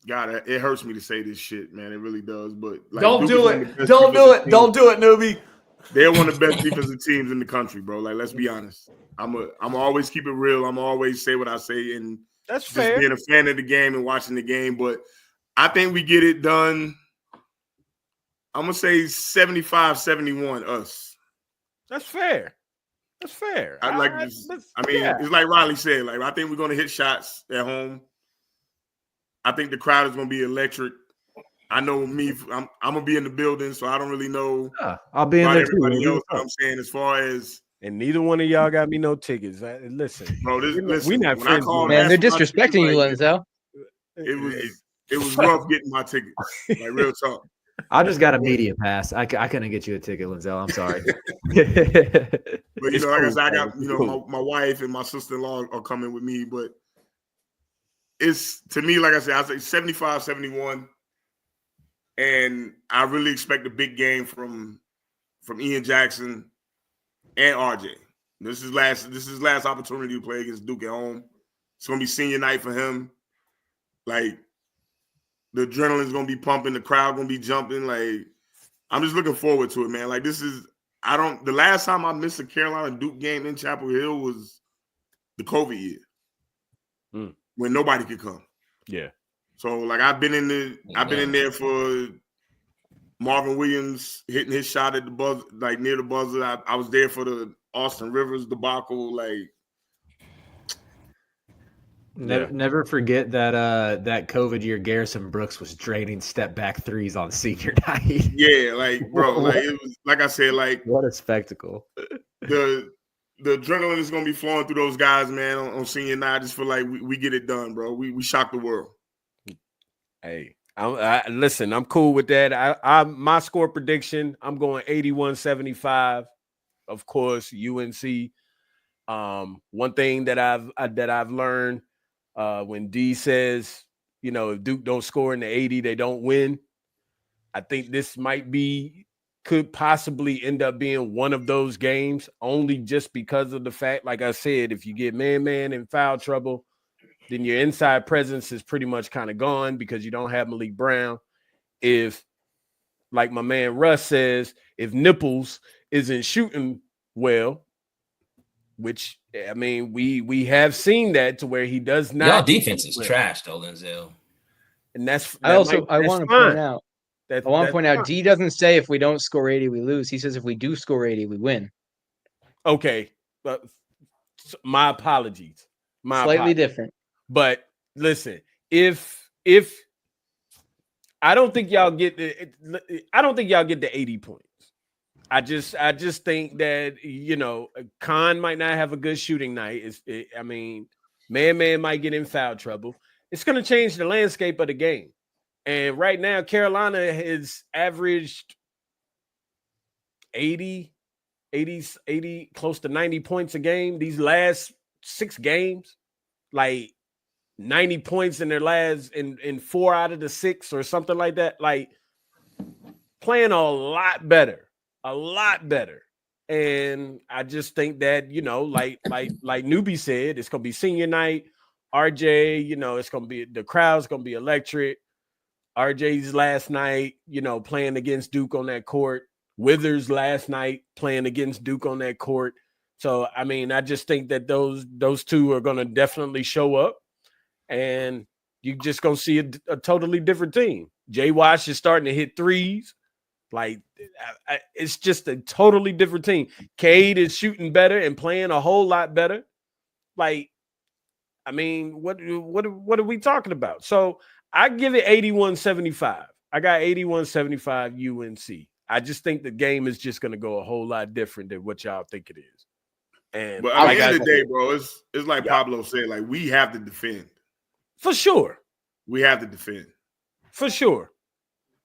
God, it hurts me to say this shit, man. It really does. But like, don't do it. Don't do it. Don't do it, newbie. They're one of the best defensive teams in the country, bro. Like, let's be honest. I'm always keep it real. I'm always say what I say, and that's just fair. Being a fan of the game and watching the game. But I think we get it done. I'm gonna say 75-71 us. That's fair. That's fair. I like this. I mean, it's like Riley said. Like, I think we're gonna hit shots at home. I think the crowd is going to be electric. I know me. I'm going to be in the building, so I don't really know. I'll be in there everybody too. Else, I'm saying as far as. And neither one of y'all got me no tickets. Listen, bro. Listen, we not friends. Man, they're disrespecting you, Lenzel. It was rough getting my ticket. Like, real talk. I just got a media pass. I couldn't get you a ticket, Lenzel. I'm sorry. But like I said, I got my wife and my sister-in-law are coming with me, but. It's, to me, like I said, I say 75-71, and I really expect a big game from Ian Jackson and RJ. This is last opportunity to play against Duke at home. It's gonna be senior night for him. Like, the adrenaline's gonna be pumping, the crowd gonna be jumping. Like, I'm just looking forward to it, man. Like, the last time I missed a Carolina Duke game in Chapel Hill was the COVID year. When nobody could come. Yeah. So like I've been in there for Marvin Williams hitting his shot at the buzzer, like near the buzzer. I was there for the Austin Rivers debacle. Like, never forget that COVID year Garrison Brooks was draining step back threes on senior night. Yeah, like, bro, like it was, like I said, like, what a spectacle. The adrenaline is going to be flowing through those guys, man, on senior night. I just feel like we get it done, bro. We shock the world. Hey, listen, I'm cool with that. My score prediction, I'm going 81-75. Of course, UNC. One thing that I've learned when D says, if Duke don't score in the 80, they don't win. I think this could possibly end up being one of those games, only just because of the fact, like I said, if you get man in foul trouble, then your inside presence is pretty much kind of gone because you don't have Malik Brown. If, like my man Russ says, if Nipples isn't shooting well, which, I mean, we have seen that to where he does not. Y'all defense is trash, though, Lenzel. and that's. I want to point out. I want to point out. D doesn't say if we don't score 80, we lose. He says if we do score 80, we win. Okay, but my apologies. Slightly different. But listen, if I don't think y'all get the 80 points. I just think that Khan might not have a good shooting night. Man might get in foul trouble. It's going to change the landscape of the game. And right now, Carolina has averaged 80, close to 90 points a game. These last 6 games, like 90 points in their last in 4 out of the 6 or something like that. Like playing a lot better. And I just think that, like Newbie said, it's going to be senior night. RJ, it's going to be, the crowd's going to be electric. RJ's last night, playing against Duke on that court. Withers last night playing against Duke on that court. So, I just think that those two are going to definitely show up. And you're just going to see a totally different team. Jay Wash is starting to hit threes. Like, it's just a totally different team. Cade is shooting better and playing a whole lot better. Like, what are we talking about? So I give it 81-75. I got 81-75 UNC. I just think the game is just going to go a whole lot different than what y'all think it is. And but at the end of the day, bro, it's like Pablo said, like we have to defend. For sure. We have to defend. For sure.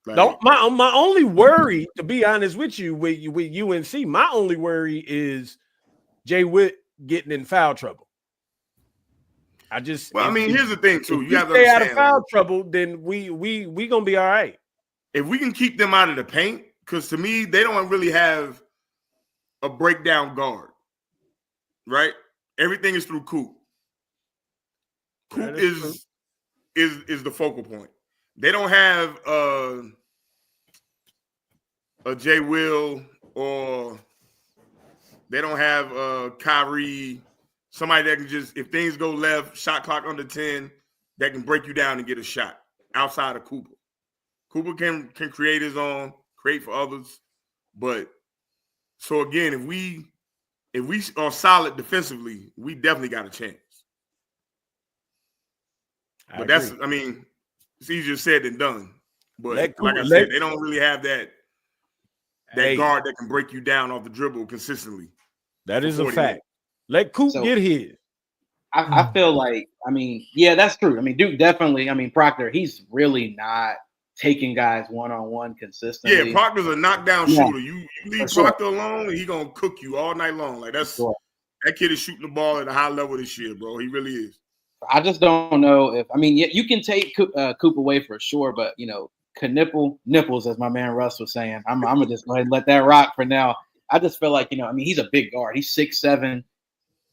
Like, my only worry, to be honest with you, with UNC, my only worry is Jay Witt getting in foul trouble. Here's the thing too. You have to stay out of foul trouble, then we gonna be all right. If we can keep them out of the paint, because to me, they don't really have a breakdown guard, right? Everything is through Coop. Coop is the focal point. They don't have a Jay Will, or they don't have Kyrie, somebody that can just, if things go left, shot clock under 10, that can break you down and get a shot outside of Cooper. Cooper can create his own, create for others. But so again, if we are solid defensively, we definitely got a chance. But that's, it's easier said than done. But like I said, they don't really have that guard that can break you down off the dribble consistently. That is a fact. Let Coop get his. I feel like, that's true. Duke definitely, Proctor, he's really not taking guys one-on-one consistently. Yeah, Proctor's a knockdown shooter. You leave Proctor alone, and he's going to cook you all night long. Like, that kid is shooting the ball at a high level this year, bro. He really is. I just don't know if you can take Coop away for sure, but nipples, as my man Russ was saying. I'm gonna just go ahead and let that rock for now. I just feel like he's a big guard. He's 6'7".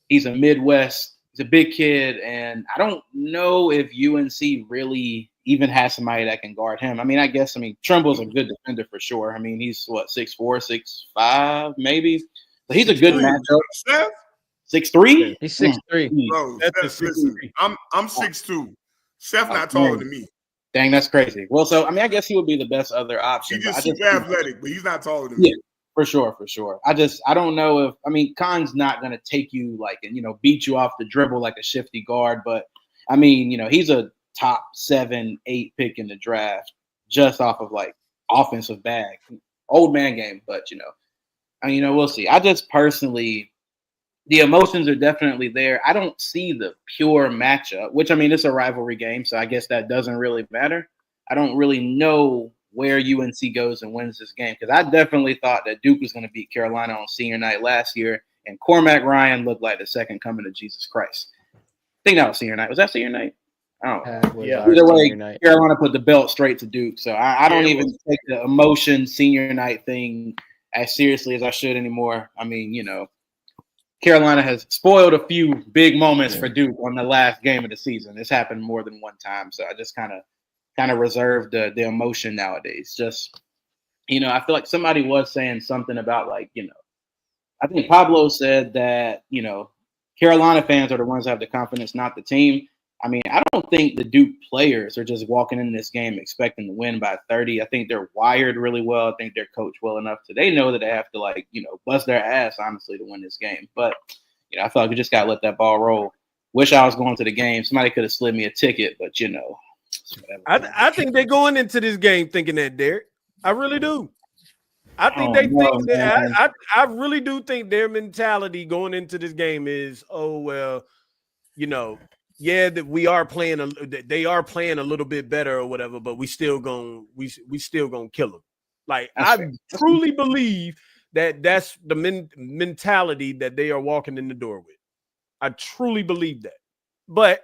He's a Midwest. He's a big kid, and I don't know if UNC really even has somebody that can guard him. I guess Trimble's a good defender for sure. He's 6'4", 6'5", maybe. So he's a good matchup. 6'3"? He's 6'3". Bro, listen, I'm 6'2". Seth not taller than me. Dang, that's crazy. Well, so I guess he would be the best other option. He's just super athletic, but he's not taller than me. Yeah, for sure. I don't know if Khan's not gonna take you beat you off the dribble like a shifty guard, but he's a top 7-8 pick in the draft just off of offensive bag. Old man game, but we'll see. I just personally, the emotions are definitely there. I don't see the pure matchup, which it's a rivalry game, so I guess that doesn't really matter. I don't really know where UNC goes and wins this game, because I definitely thought that Duke was going to beat Carolina on senior night last year, and Cormac Ryan looked like the second coming of Jesus Christ. I think that was senior night. Was that senior night? I don't know. Either way, Carolina put the belt straight to Duke, so I don't even take the emotion senior night thing as seriously as I should anymore. Carolina has spoiled a few big moments for Duke on the last game of the season. It's happened more than one time, so I just kind of reserve the emotion nowadays. Just I feel like somebody was saying something about I think Pablo said that Carolina fans are the ones that have the confidence, not the team. I mean, I don't think the Duke players are just walking in this game expecting to win by 30. I think they're wired really well. I think they're coached well enough they know that they have to bust their ass, honestly, to win this game. But, I feel like we just got to let that ball roll. Wish I was going to the game. Somebody could have slid me a ticket, but I think they're going into this game thinking that, Derek. I really do. I think they think that I really do think their mentality going into this game is, oh well, that we are playing they are playing a little bit better or whatever, but we still gonna kill them. Like I truly believe that's the mentality that they are walking in the door with. I truly believe that. But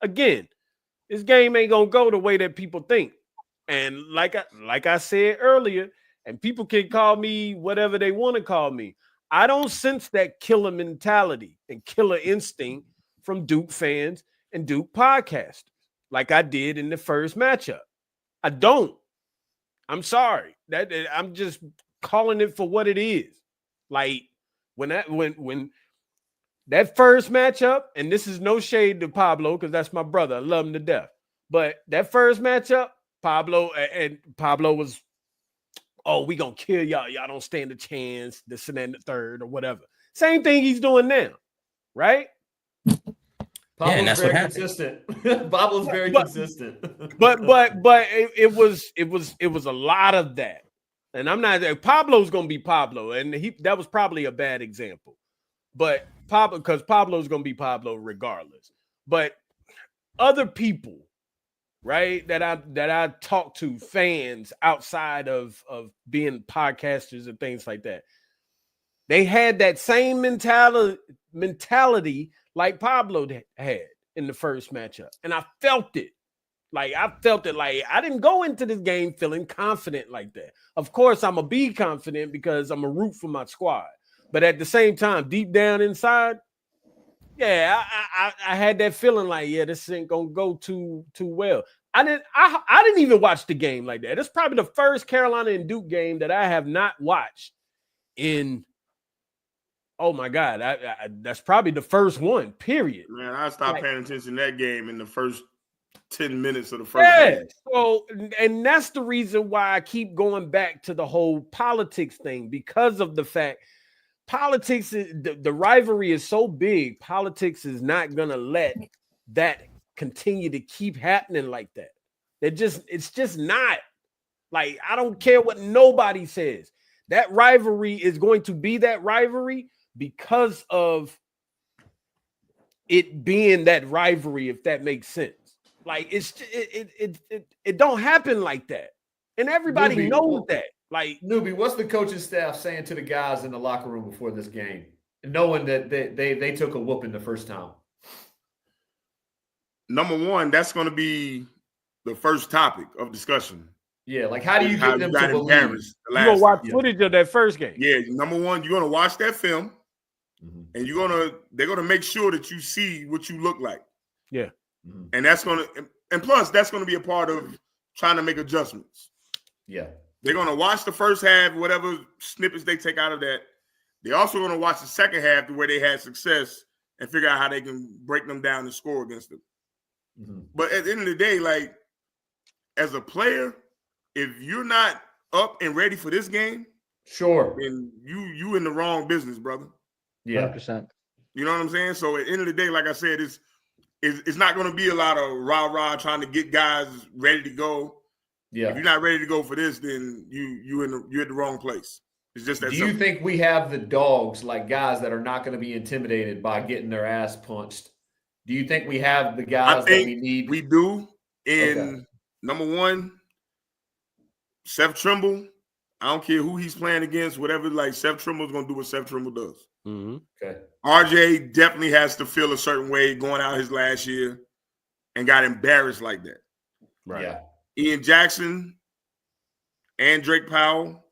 again, this game ain't gonna go the way that people think. And like I said earlier, and people can call me whatever they want to call me, I don't sense that killer mentality and killer instinct from Duke fans and Duke podcasters like I did in the first matchup. I don't. I'm sorry. I'm just calling it for what it is. Like when that first matchup, and this is no shade to Pablo because that's my brother. I love him to death. But that first matchup, Pablo was, oh, we gonna kill y'all. Y'all don't stand a chance, this and then the third or whatever. Same thing he's doing now, right? Pablo's very consistent. Pablo's very consistent. But it was a lot of that. And I'm not Pablo's gonna be Pablo, and that was probably a bad example. But because Pablo's gonna be Pablo regardless. But other people, right, that I talk to, fans outside of being podcasters and things like that, they had that same mentality like Pablo had in the first matchup. And I felt it. Like I didn't go into this game feeling confident like that. Of course, I'm gonna be confident because I'm a root for my squad. But at the same time, deep down inside, yeah, I had that feeling like, yeah, this ain't gonna go too well. I didn't even watch the game like that. It's probably the first Carolina and Duke game that I have not watched in. Oh my God, that's probably the first one. Period. Man, I stopped paying attention to that game in the first 10 minutes of the first game. So, and that's the reason why I keep going back to the whole politics thing, because of the fact politics, the rivalry is so big. Politics is not going to let that continue to keep happening like that. It's just not. Like, I don't care what nobody says. That rivalry is going to be that rivalry because of it being that rivalry, if that makes sense. Like, it don't happen like that. And everybody knows that. Like, Newbie, what's the coaching staff saying to the guys in the locker room before this game, knowing that they took a whooping the first time? Number one, that's going to be the first topic of discussion. Yeah, like how do you get them to believe? You're going to watch footage of that first game. Yeah, number one, you're going to watch that film, and they're going to make sure that you see what you look like. Yeah. And that's going to, and plus that's going to be a part of trying to make adjustments. Yeah. They're going to watch the first half, whatever snippets they take out of that. They're also going to watch the second half where they had success and figure out how they can break them down and score against them. But at the end of the day, like, as a player, if you're not up and ready for this game, then you in the wrong business, brother. Yeah. 100%. You know what I'm saying? So at the end of the day, like I said, it's not going to be a lot of rah-rah trying to get guys ready to go. Yeah. If you're not ready to go for this, then you're at the wrong place. It's just that. Do you think we have the dogs, like guys that are not going to be intimidated by getting their ass punched? Do you think we have the guys that we need? We do. Number one, Seth Trimble. I don't care who he's playing against, whatever. Like, Seth Trimble's going to do what Seth Trimble does. Okay. RJ definitely has to feel a certain way going out his last year and got embarrassed like that. Right. Yeah. Ian Jackson and Drake Powell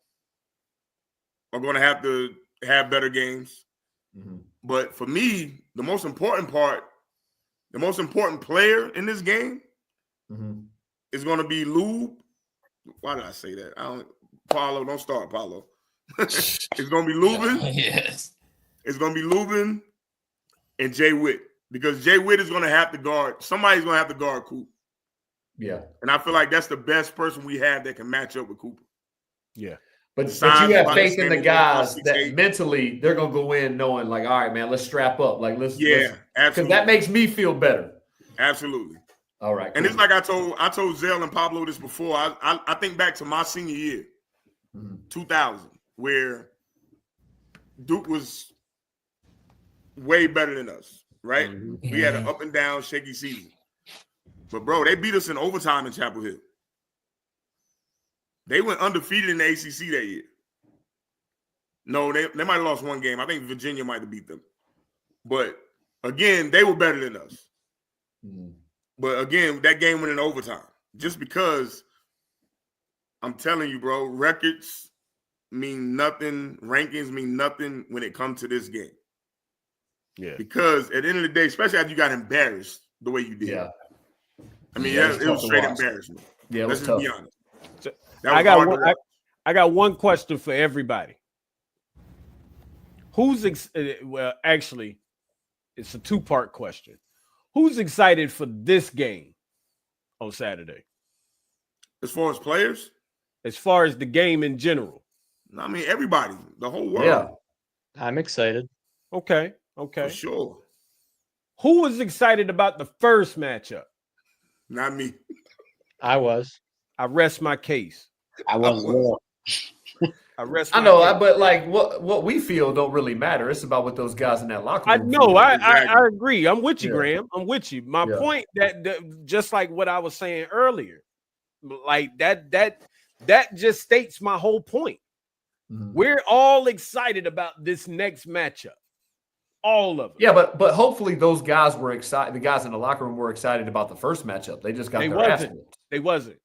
are going to have better games. But for me, the most important player in this game is going to be Lube. Why did I say that? Paulo, don't start, Paulo. It's going to be Lubin. Yes. It's going to be Lubin and Jay Witt. because Jay Witt is going to have to guard. Somebody's going to have to guard Cooper. Yeah. And I feel like that's the best person we have that can match up with Cooper. Yeah. But you have faith in the guys that mentally they're going to go in knowing like, all right, man, let's strap up. Like, let's absolutely. Because that makes me feel better. Absolutely. All right. And it's like I told Zell and Pablo this before. I think back to my senior year, 2000, where Duke was way better than us, right? We had an up and down, shaky season. But, bro, they beat us in overtime in Chapel Hill. They went undefeated in the ACC that year. No, they might have lost one game. I think Virginia might have beat them. But, again, they were better than us. But, again, that game went in overtime. Just because, I'm telling you, bro, records mean nothing. Rankings mean nothing when it comes to this game. Yeah. Because at the end of the day, especially after you got embarrassed the way you did. Yeah. I mean, it was straight embarrassment. Yeah, let's just be honest. I got one question for everybody. Well, actually, it's a two-part question. Who's excited for this game on Saturday? As far as players? As far as the game in general. I mean, everybody, the whole world. Yeah. I'm excited. Okay. For sure. Who was excited about the first matchup? Not me. I was. I rest my case. I was well. I know, but like what we feel don't really matter. It's about what those guys in that locker room. I know. I agree. I'm with you, Graham. I'm with you. My point that just like what I was saying earlier, like that just states my whole point. We're all excited about this next matchup. All of them. Yeah, but hopefully those guys were excited. The guys in the locker room were excited about the first matchup. They just got their ass whooped. They wasn't.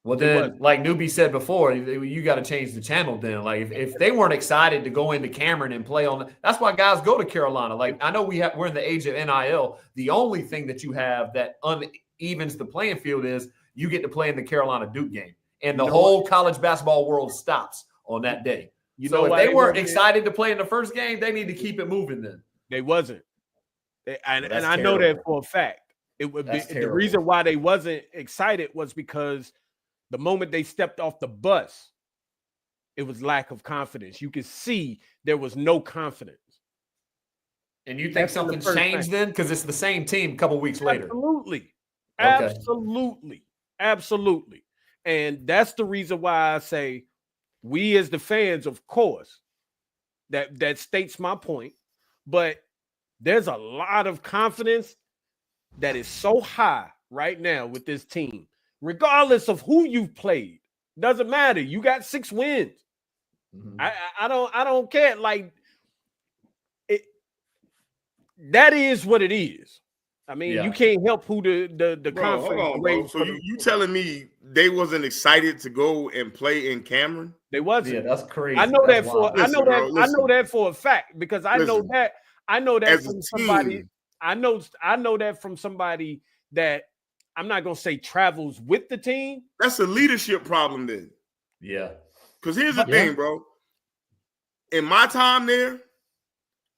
Well, then, like Newbie said before, you got to change the channel then. Like, if they weren't excited to go into Cameron and play on – that's why guys go to Carolina. Like, I know we're in the age of NIL. The only thing that you have that unevens the playing field is you get to play in the Carolina-Duke game. And the whole college basketball world stops on that day. So if they weren't excited to play in the first game, they need to keep it moving then. They wasn't. And I know that for a fact. It would be the reason why they wasn't excited was because – the moment they stepped off the bus, it was lack of confidence. You could see there was no confidence. And you think something's changed then? Because it's the same team a couple weeks later. Absolutely. Okay. Absolutely. And that's the reason why I say we as the fans, of course, that states my point. But there's a lot of confidence that is so high right now with this team. Regardless of who you've played, doesn't matter. You got 6 wins. I don't care. Like it, that is what it is. I mean, you can't help who the conference. Hold on, bro. So you telling me they wasn't excited to go and play in Cameron? They wasn't. Yeah, that's crazy. I know that for a fact because I know that from somebody. I know that from somebody that. I'm not going to say travels with the team. That's a leadership problem then. Yeah. Because here's the thing, bro. In my time there,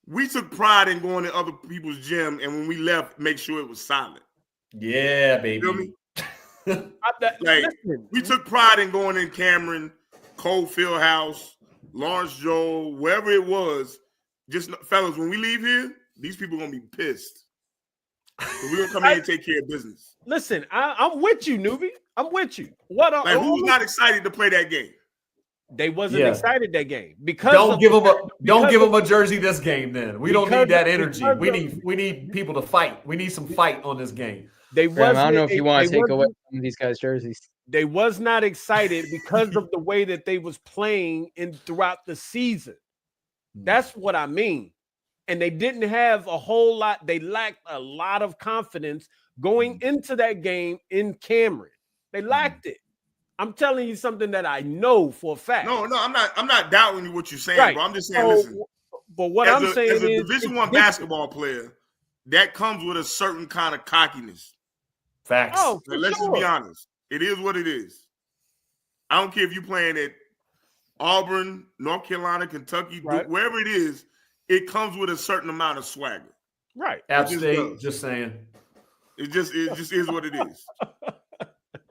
we took pride in going to other people's gym, and when we left, make sure it was silent. Yeah, baby. You feel me? We took pride in going in Cameron, Cole Fieldhouse, Lawrence Joel, wherever it was. Just, fellas, when we leave here, these people are going to be pissed. So we're going to come in and take care of business. Listen, I'm with you, newbie. I'm with you. Who's not excited to play that game? They wasn't excited that game because don't give them a jersey this game. Then we don't need that energy. We need people to fight. We need some fight on this game. I don't know if you want to take away some of these guys' jerseys. They was not excited because of the way that they was playing throughout the season. That's what I mean. And they didn't have a whole lot. They lacked a lot of confidence going into that game in Cameron. They lacked it. I'm telling you something that I know for a fact. No, I'm not doubting what you're saying, bro. I'm just saying, listen. But what I'm saying as a Division I basketball player, that comes with a certain kind of cockiness. Facts. Oh, let's just be honest. It is what it is. I don't care if you're playing at Auburn, North Carolina, Kentucky, Duke, wherever it is. It comes with a certain amount of swagger. Right. App State, just saying. It just is what it is.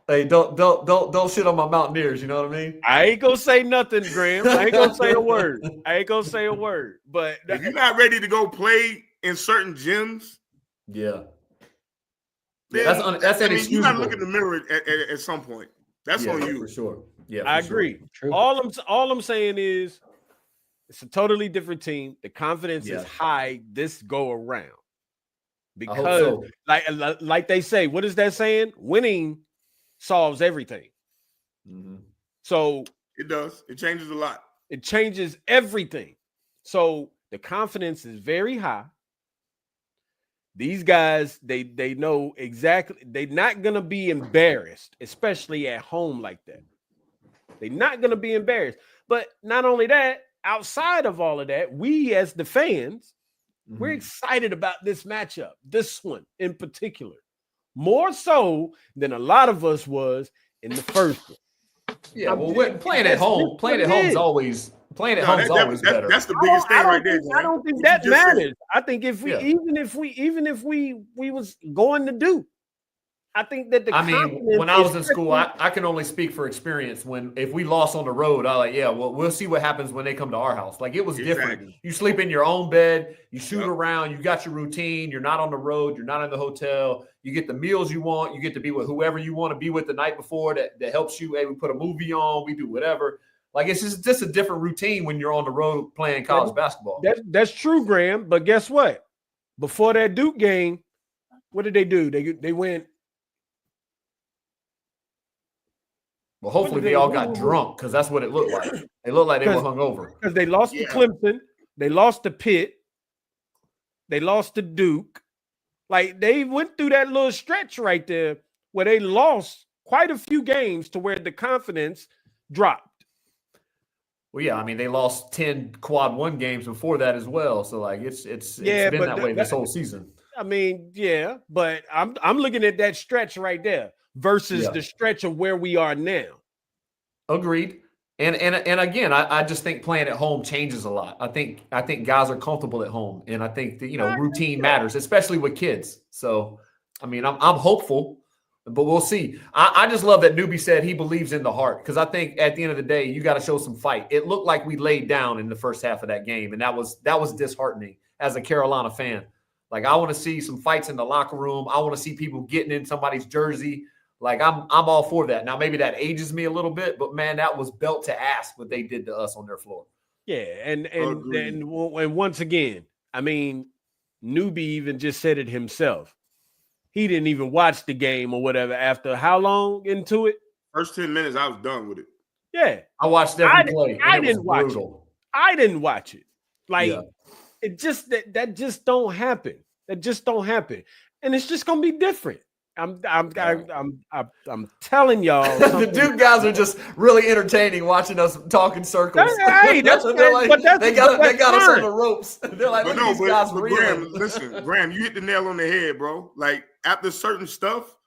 Hey, don't shit on my Mountaineers. You know what I mean? I ain't gonna say nothing, Graham. I ain't gonna say a word. But if you're not ready to go play in certain gyms, yeah, that's inexcusable. You gotta look in the mirror at some point. That's on you for sure. Yeah, I agree. Sure. All I'm saying is it's a totally different team. The confidence is high this go around because, like they say, what is that saying? Winning solves everything. Mm-hmm. So it does. It changes a lot. It changes everything. So the confidence is very high. These guys, they know exactly. They're not gonna be embarrassed, especially at home like that. They're not gonna be embarrassed. But not only that, outside of all of that, we as the fans, we're excited about this matchup, this one in particular, more so than a lot of us was in the first one. Yeah, playing at home is always better. That's the biggest thing right there. I don't think that matters. I think if we even if we was going to do, I think that when I was in school, I can only speak for experience. If we lost on the road, we'll see what happens when they come to our house. Like it was different. You sleep in your own bed, you shoot around, you got your routine, you're not on the road, you're not in the hotel, you get the meals you want, you get to be with whoever you want to be with the night before that helps you. Hey, we put a movie on, we do whatever. Like it's just a different routine when you're on the road playing college basketball. That's true, Graham. But guess what? Before that Duke game, what did they do? They went. Well, hopefully they all got drunk because that's what it looked like. It looked like they were hungover. Because they lost to Clemson, they lost to Pitt, they lost to Duke. Like they went through that little stretch right there where they lost quite a few games to where the confidence dropped. Well, yeah, I mean they lost 10 quad one games before that as well. So like it's been that way this whole season. I mean, yeah, but I'm looking at that stretch right there versus the stretch of where we are now. Agreed. And again, I just think playing at home changes a lot. I think guys are comfortable at home, and I think that routine matters, especially with kids. So I mean, I'm hopeful, but we'll see. I just love that Newbie said he believes in the heart, because I think at the end of the day, you got to show some fight. It looked like we laid down in the first half of that game, and that was disheartening as a Carolina fan. Like I want to see some fights in the locker room. I want to see people getting in somebody's jersey. Like I'm all for that. Now maybe that ages me a little bit, but man, that was belt to ass what they did to us on their floor. Yeah, and once again, I mean, Newbie even just said it himself. He didn't even watch the game or whatever after how long into it? First 10 minutes, I was done with it. Yeah. I watched every play. I didn't watch it. I didn't watch it. Like it just that just don't happen. That just don't happen. And it's just gonna be different. I'm telling y'all. The Duke guys are just really entertaining watching us talk in circles. Hey, they got us on the ropes. They're like, these guys but Graham, listen, Graham, you hit the nail on the head, bro. Like after certain stuff,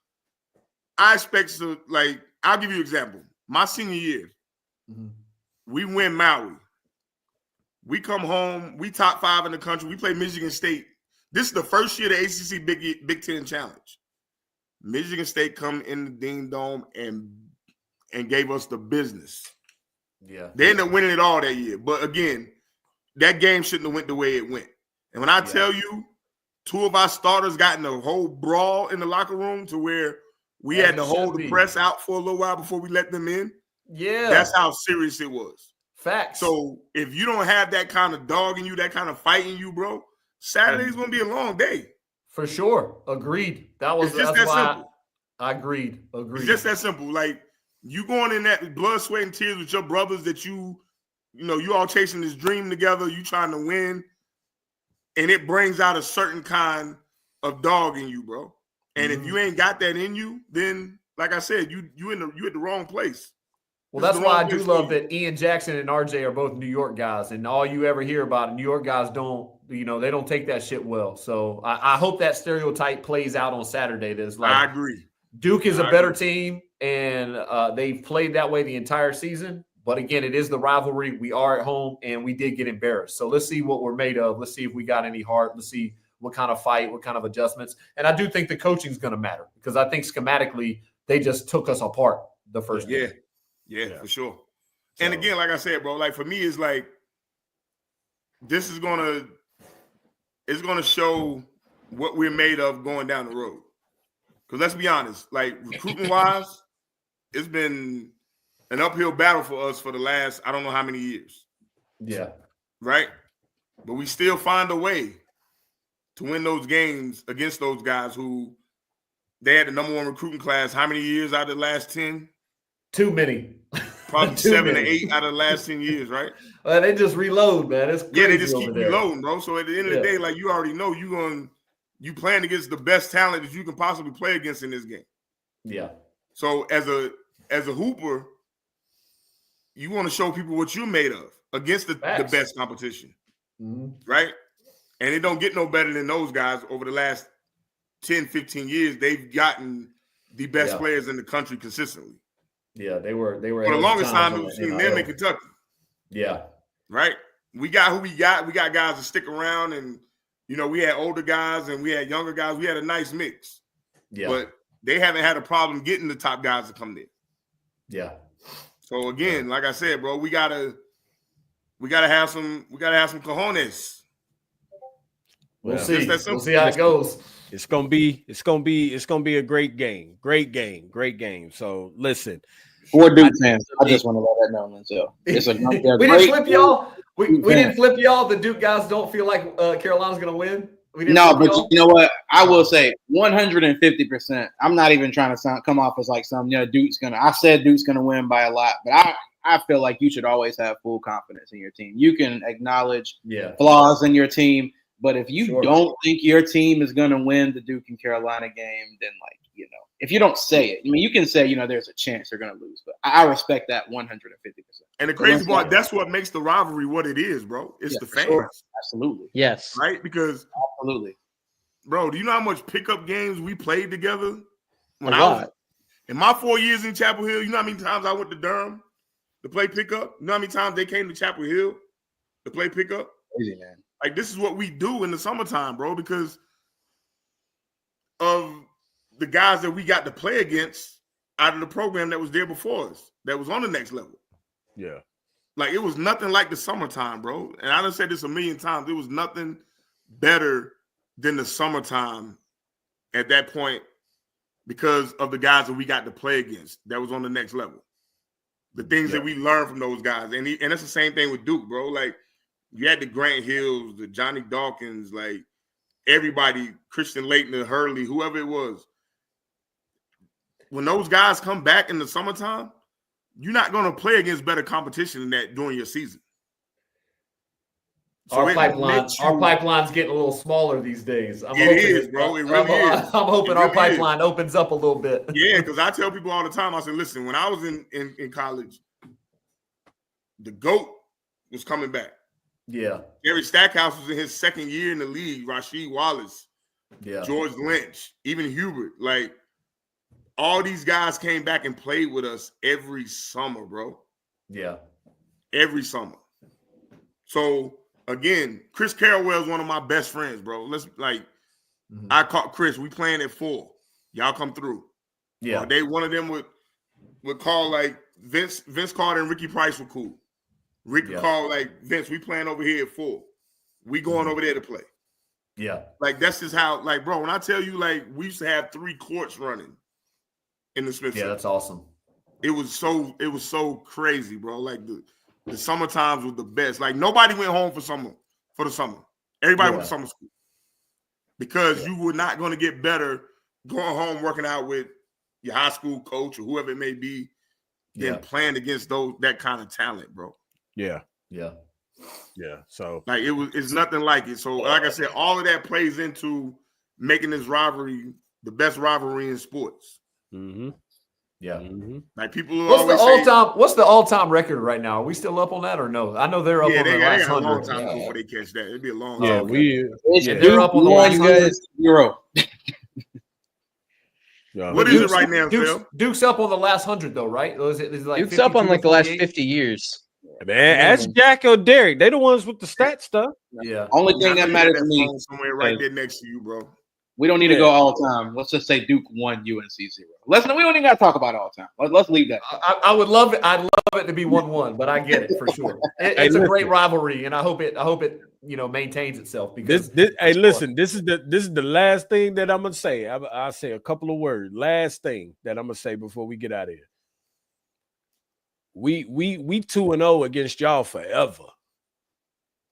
I expect to I'll give you an example. My senior year, we win Maui. We come home, we top 5 in the country. We play Michigan State. This is the first year of the ACC Big Ten Challenge. Michigan State come in the Ding Dome and gave us the business. Yeah. They ended up winning it all that year. But again, that game shouldn't have went the way it went. And when I tell you, 2 of our starters got in a whole brawl in the locker room to where we had to hold the press out for a little while before we let them in. Yeah. That's how serious it was. Facts. So if you don't have that kind of dog in you, that kind of fight in you, bro, Saturday's going to be a long day. For sure. Agreed. That's that simple. I agreed. It's just that simple. Like you going in that blood, sweat, and tears with your brothers that you all chasing this dream together, you trying to win, and it brings out a certain kind of dog in you, bro. And if you ain't got that in you, then like I said, you at the wrong place. Well, that's why I do love that Ian Jackson and RJ are both New York guys, and all you ever hear about New York guys don't take that shit well. So I hope that stereotype plays out on Saturday. That's like I agree. Duke is a better team, and they've played that way the entire season. But again, it is the rivalry. We are at home, and we did get embarrassed. So let's see what we're made of. Let's see if we got any heart. Let's see what kind of fight, what kind of adjustments. And I do think the coaching is going to matter because I think schematically they just took us apart the first game. Yeah, for sure. So, and again, like I said, bro, like for me, it's like this is gonna show what we're made of going down the road. Because let's be honest, like recruiting wise, it's been an uphill battle for us for the last I don't know how many years. Yeah. Right? But we still find a way to win those games against those guys who they had the number one recruiting class how many years out of the last 10? Too many. Probably 7 to 8 out of the last 10 years, right? They just reload, man. It's crazy. Yeah, they just keep reloading, bro. So at the end of the day, like you already know you playing against the best talent that you can possibly play against in this game. Yeah. So as a hooper, you want to show people what you're made of against the best competition. Mm-hmm. Right? And it don't get no better than those guys over the last 10, 15 years. They've gotten the best players in the country consistently. Yeah, they were for the longest time we've seen them in Kentucky. Yeah. Right? We got who we got. We got guys that stick around, and we had older guys and we had younger guys. We had a nice mix. Yeah. But they haven't had a problem getting the top guys to come there. Yeah. So again, like I said, bro, we gotta have some cojones. We'll see. We'll see how it goes. It's gonna be a great game. Great game. So listen. For Duke fans, I just want to let that know. So we didn't flip y'all. We didn't flip y'all. The Duke guys don't feel like Carolina's gonna win. No, but you know what? I will say 150%. I'm not even trying to come off as like Duke's gonna. I said Duke's gonna win by a lot, but I feel like you should always have full confidence in your team. You can acknowledge flaws in your team, but if you don't think your team is gonna win the Duke and Carolina game, then if you don't say it, you can say there's a chance they're gonna lose, but I respect that 150%. And the crazy part, that's what makes the rivalry what it is, bro. It's the fans. Sure. Absolutely. Yes. Right? Because absolutely. Bro, do you know how much pickup games we played together? When I was in my 4 years in Chapel Hill, you know how many times I went to Durham to play pickup? You know how many times they came to Chapel Hill to play pickup? Crazy, man. Like, this is what we do in the summertime, bro, because of the guys that we got to play against out of the program that was there before us, that was on the next level. Yeah. Like, it was nothing like the summertime, bro. And I done said this a million times. It was nothing better than the summertime at that point because of the guys that we got to play against that was on the next level. The things that we learned from those guys. And that's the same thing with Duke, bro. Like, you had the Grant Hills, the Johnny Dawkins, like, everybody, Christian Layton, the Hurley, whoever it was. When those guys come back in the summertime, you're not going to play against better competition than that during your season. So our pipeline's getting a little smaller these days. It is, bro. It really is. I'm hoping our pipeline opens up a little bit. Yeah, because I tell people all the time, I said, listen, when I was in college, the GOAT was coming back. Yeah. Jerry Stackhouse was in his second year in the league. Rasheed Wallace. Yeah. George Lynch. Even Hubert. Like, all these guys came back and played with us every summer, bro. Yeah. Every summer. So, again, Chris Carrawell is one of my best friends, bro. I caught Chris. We playing at 4. Y'all come through. Yeah. One of them would call, like, Vince Carter and Ricky Price were cool. Ricky called, like, Vince, we playing over here at 4. We going over there to play. Yeah. Like, that's just how, like, bro, when I tell you, like, we used to have 3 courts running in the Smith Center. Yeah, that's awesome. It was so crazy, bro. Like, the summer times were the best. Like, nobody went home for the summer. Everybody went to summer school. Because you were not going to get better going home working out with your high school coach or whoever it may be than playing against that kind of talent, bro. Yeah. Yeah. Yeah. So like it's nothing like it. So like I said, all of that plays into making this rivalry the best rivalry in sports. Mm-hmm. Yeah. Mm-hmm. Like people what's the all-time record right now? Are we still up on that or no? I know they're up on the last 100. A long time before they catch that. It'd be a long time. Yeah, they're up on the last 100. 0. What is it right now, Phil? Duke's up on the last 100 though, right? Is it like Duke's up on like the last 50 years. Man, ask Jack or Derek. They the ones with the stat stuff. Yeah. Only thing that matters to me somewhere right there next to you, bro. We don't need to go all time. Let's just say Duke 1, UNC 0. We don't even got to talk about it all time. Let's leave that. I would love it. I'd love it to be 1-1, but I get it for sure. It's a great rivalry, and I hope it maintains itself because this is the last thing that I'm gonna say. I'll say a couple of words. Last thing that I'm gonna say before we get out of here. We 2-0 against y'all forever.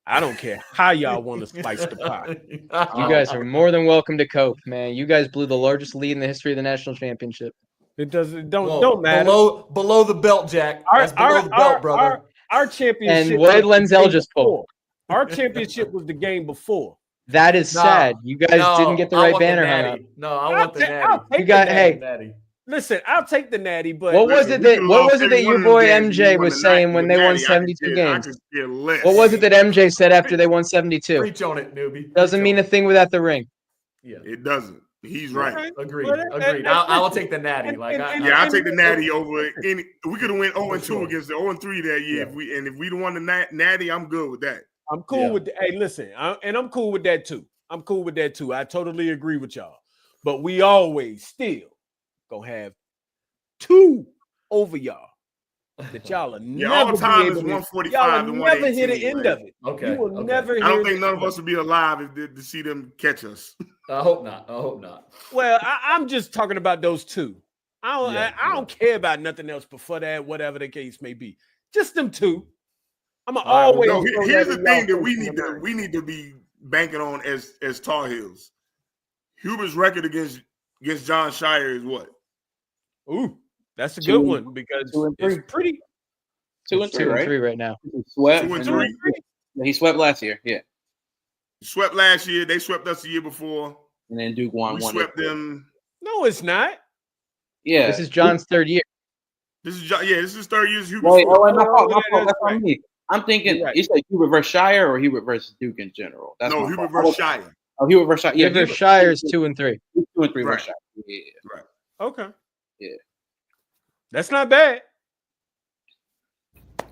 I don't care how y'all want to slice the pie. You guys are more than welcome to cope, man. You guys blew the largest lead in the history of the national championship. It don't matter. Below the belt, Jack. That's below the belt, brother. Our championship. And what did Lenzel just pull? Our championship was the game before. That is sad. You guys didn't get the right banner hung up. No, I want the natty. You got natty. Listen, I'll take the natty, but what was it that your boy MJ was saying when they won 72 games? What was it that MJ said after they won 72? Preach on it, newbie. Doesn't mean a thing without the ring. Yeah, it doesn't. He's right. Agreed. I will take the natty. I'll take the natty over any. We could have went 0-2 against the 0-3 that year. If we'd won the natty, I'm good with that. I'm cool with. Hey, listen, I'm cool with that too. I totally agree with y'all. But we always still gonna have 2 over y'all that y'all are never all time be is able 145 y'all to never 118, hit the end of it. Okay. You will never I don't think none of us will be alive to see them catch us. I hope not. Well, I'm just talking about those 2. I don't care about nothing else before that, whatever the case may be. Just them 2. I'm always. Here's the thing that we need to be banking on as Tar Heels. Hubert's record against John Shire is what? Ooh, that's a good one because it's pretty. 2-3 right now. He swept 2-3. He swept last year. Yeah. Swept last year. They swept us the year before. And then Duke won. We swept them. No, it's not. Yeah. This is John's 3rd year. This is 3rd year. Wait, my fault. That's on me. I'm thinking you said Hubert versus Shire or Hubert versus Duke in general. Hubert versus Shire. Oh, Hubert versus Shire. Yeah, Hubert Shire is 2-3. 2-3 versus Shire. Yeah. Right. Okay. Yeah. That's not bad.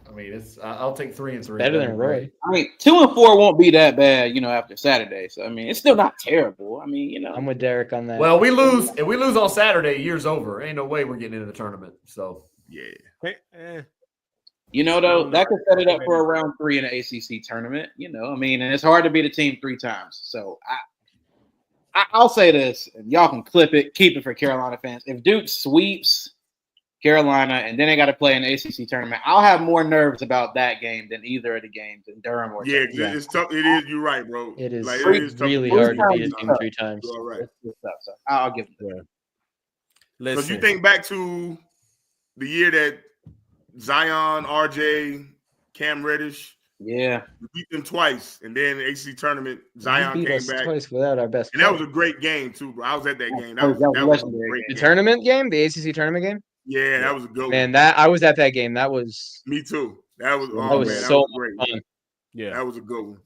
I mean, I'll take 3 and 3. Better than Roy. I mean, 2 and 4 won't be that bad, after Saturday. So I mean, it's still not terrible. I mean, I'm with Derek on that. Well, we lose on Saturday. Year's over. Ain't no way we're getting into the tournament. So yeah. Though that could set it up for a round 3 in the ACC tournament. I mean, and it's hard to beat a team 3 times. So I'll say this, and y'all can clip it, keep it for Carolina fans. If Duke sweeps Carolina and then they got to play in the ACC tournament, I'll have more nerves about that game than either of the games in Durham or it's tough. It is. You're right, bro. It is, it is really hard to beat a team 3 times. You're right. So I'll give them that. Because you think back to the year that Zion, RJ, Cam Reddish. Yeah, we beat them twice, and then the ACC tournament, Zion beat came us back twice without our best. And that was a great game too, bro. I was at that game. That was a great the game. tournament game, the ACC tournament game. Yeah, that was a good one. I was at that game. That was me too. That was so great. Fun. Yeah, that was a good one.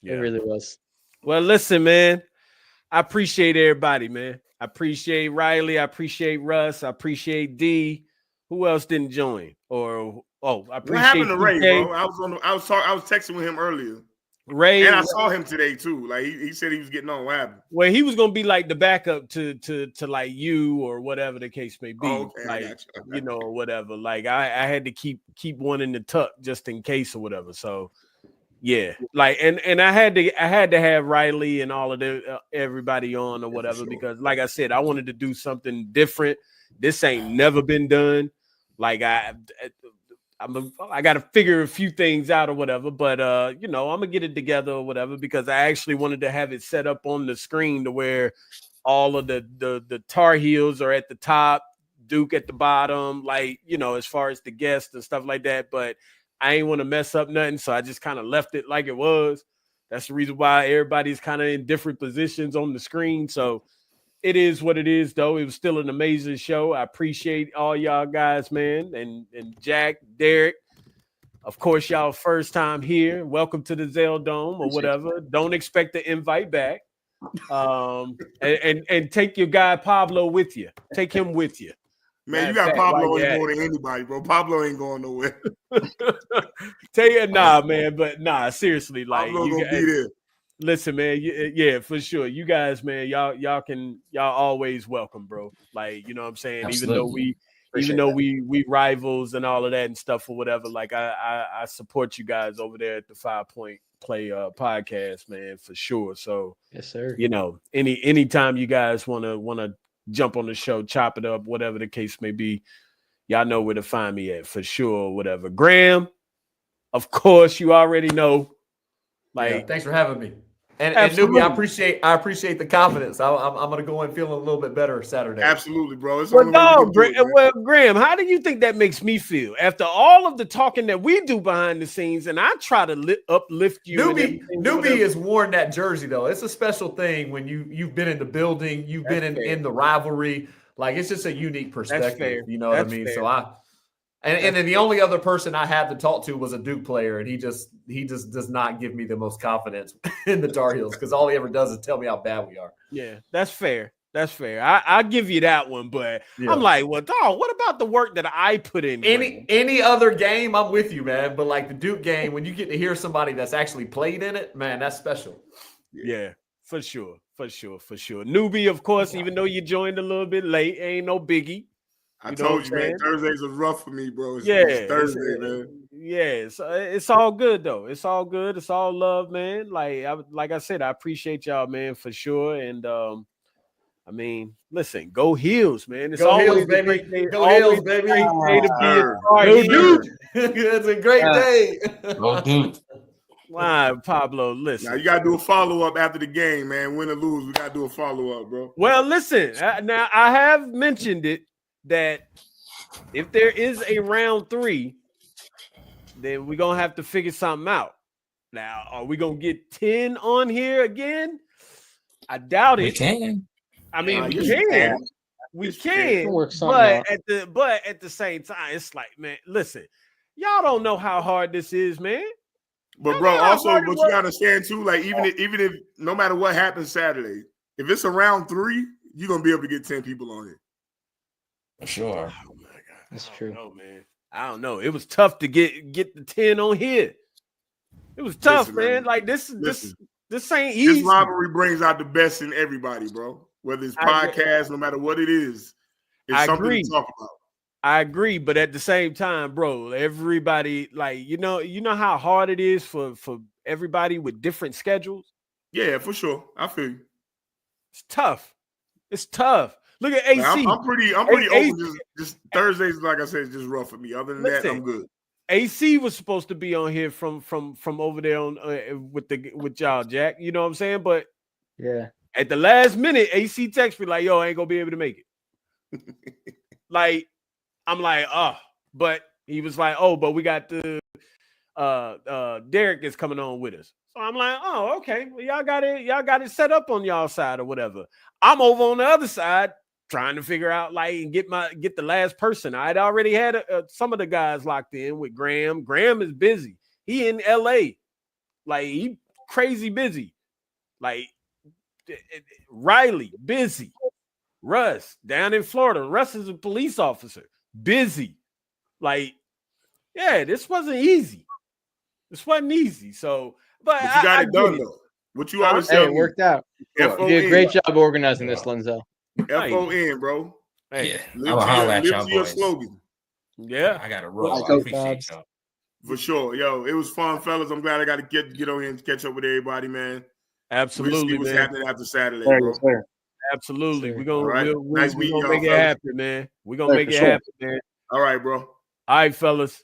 Yeah. It really was. Well, listen, man. I appreciate everybody, man. I appreciate Riley. I appreciate Russ. I appreciate D. Who else didn't join? I appreciate. What happened to Ray, bro? I was texting with him earlier. Ray, and I saw him today too. Like he said he was getting on. What happened? Well, he was gonna be like the backup to like you or whatever the case may be. Oh, okay, like or whatever. Like I had to keep one in the tuck just in case or whatever. So yeah, like and I had to have Riley and all of everybody on or whatever because like I said, I wanted to do something different. This ain't never been done. Like I got to figure a few things out or whatever, but I'm gonna get it together or whatever because I actually wanted to have it set up on the screen to where all of the Tar Heels are at the top, Duke at the bottom, like as far as the guests and stuff like that. But I ain't want to mess up nothing, so I just kind of left it like it was. That's the reason why everybody's kind of in different positions on the screen. So it is what it is, though. It was still an amazing show. I appreciate all y'all guys, man, and Jack, Derek. Of course, y'all first time here. Welcome to the Zell Dome or whatever. Don't expect the invite back. And take your guy Pablo with you. Take him with you. Man, you got Pablo ain't going to anybody, bro. Pablo ain't going nowhere. Tell you, nah, man, but nah, seriously, like Pablo you gonna be there. Listen, man, yeah, for sure. You guys, man, y'all always welcome, bro. Like, you know what I'm saying? Absolutely. Even though we rivals and all of that and stuff or whatever, like I support you guys over there at the 5 Point Play podcast, man, for sure. So yes, sir. You know, anytime you guys wanna jump on the show, chop it up, whatever the case may be, y'all know where to find me at for sure, whatever. Graham, of course, you already know. Like, thanks for having me. And Newbie, I appreciate the confidence. I'm gonna go in feeling a little bit better Saturday. Absolutely, bro. It's Graham, how do you think that makes me feel after all of the talking that we do behind the scenes, and I try to uplift you? Newbie has worn that jersey though. It's a special thing when you've been in the building, you've been in the rivalry. Like it's just a unique perspective. You know what I mean? Fair. So And then the only other person I had to talk to was a Duke player, and he just does not give me the most confidence in the Tar Heels because all he ever does is tell me how bad we are. Yeah, that's fair. That's fair. I give you that one, but I'm like, well, dog, what about the work that I put in? Any other game, I'm with you, man. But like the Duke game, when you get to hear somebody that's actually played in it, man, that's special. Yeah, for sure. Newbie, of course, even though you joined a little bit late, ain't no biggie. I told you, man, Thursdays are rough for me, bro. It's Thursday, man. Yeah, it's all good, though. It's all good. It's all love, man. Like I said, I appreciate y'all, man, for sure. And, I mean, listen, go Heels, man. It's always a great day. Go Heels, baby. Great day to be Dude. It's a great day. Go Dude. Wow, Pablo, listen. Now you gotta do a follow-up after the game, man. Win or lose, we gotta do a follow-up, bro. Well, listen, now I have mentioned it that if there is a round 3, then we're gonna have to figure something out. Now, are we gonna get 10 on here again? I doubt it. We can. I mean, we can. We can. But at the same time, it's like, man, listen, y'all don't know how hard this is, man. But bro, also what you gotta understand too, like even if no matter what happens Saturday, if it's a round 3, you're gonna be able to get 10 people on here. For sure. Oh my God. That's true. No, man. I don't know. It was tough to get the 10 on here. It was tough, man. Like this ain't easy. This rivalry brings out the best in everybody, bro. Whether it's podcast, no matter what it is, it's something to talk about. I agree, but at the same time, bro, everybody, like, you know how hard it is for everybody with different schedules? Yeah, for sure. I feel you. It's tough. Look at AC. I'm pretty open. Just Thursdays, like I said, is just rough for me. Other than that, I'm good. AC was supposed to be on here from over there on with y'all, Jack. You know what I'm saying? But yeah, at the last minute, AC texts me like, "Yo, I ain't gonna be able to make it." Like, I'm like, oh, but he was like, oh, but we got the Derek is coming on with us. So I'm like, oh, okay. Well, y'all got it set up on y'all side or whatever. I'm over on the other side trying to figure out and get the last person. I'd already had some of the guys locked in with Graham. Graham is busy. He in LA. Like, he crazy busy. Like, Riley, busy. Russ down in Florida. Russ is a police officer. Busy. Like, yeah, this wasn't easy. So, but you got it done, though. What you always say. It worked out. You did a great job organizing this, Lenzo. FON, bro. Hey, I'm a holler at y'all your boys. slogan. Yeah. I got to roll. I appreciate y'all. For sure. Yo, it was fun, fellas. I'm glad I got to get on here and catch up with everybody, man. Absolutely, we'll see what's happening after Saturday, bro. Sir. Absolutely. We're gonna nice we're gonna make it happen, man. We're gonna make it happen, man. All right, bro. All right, fellas.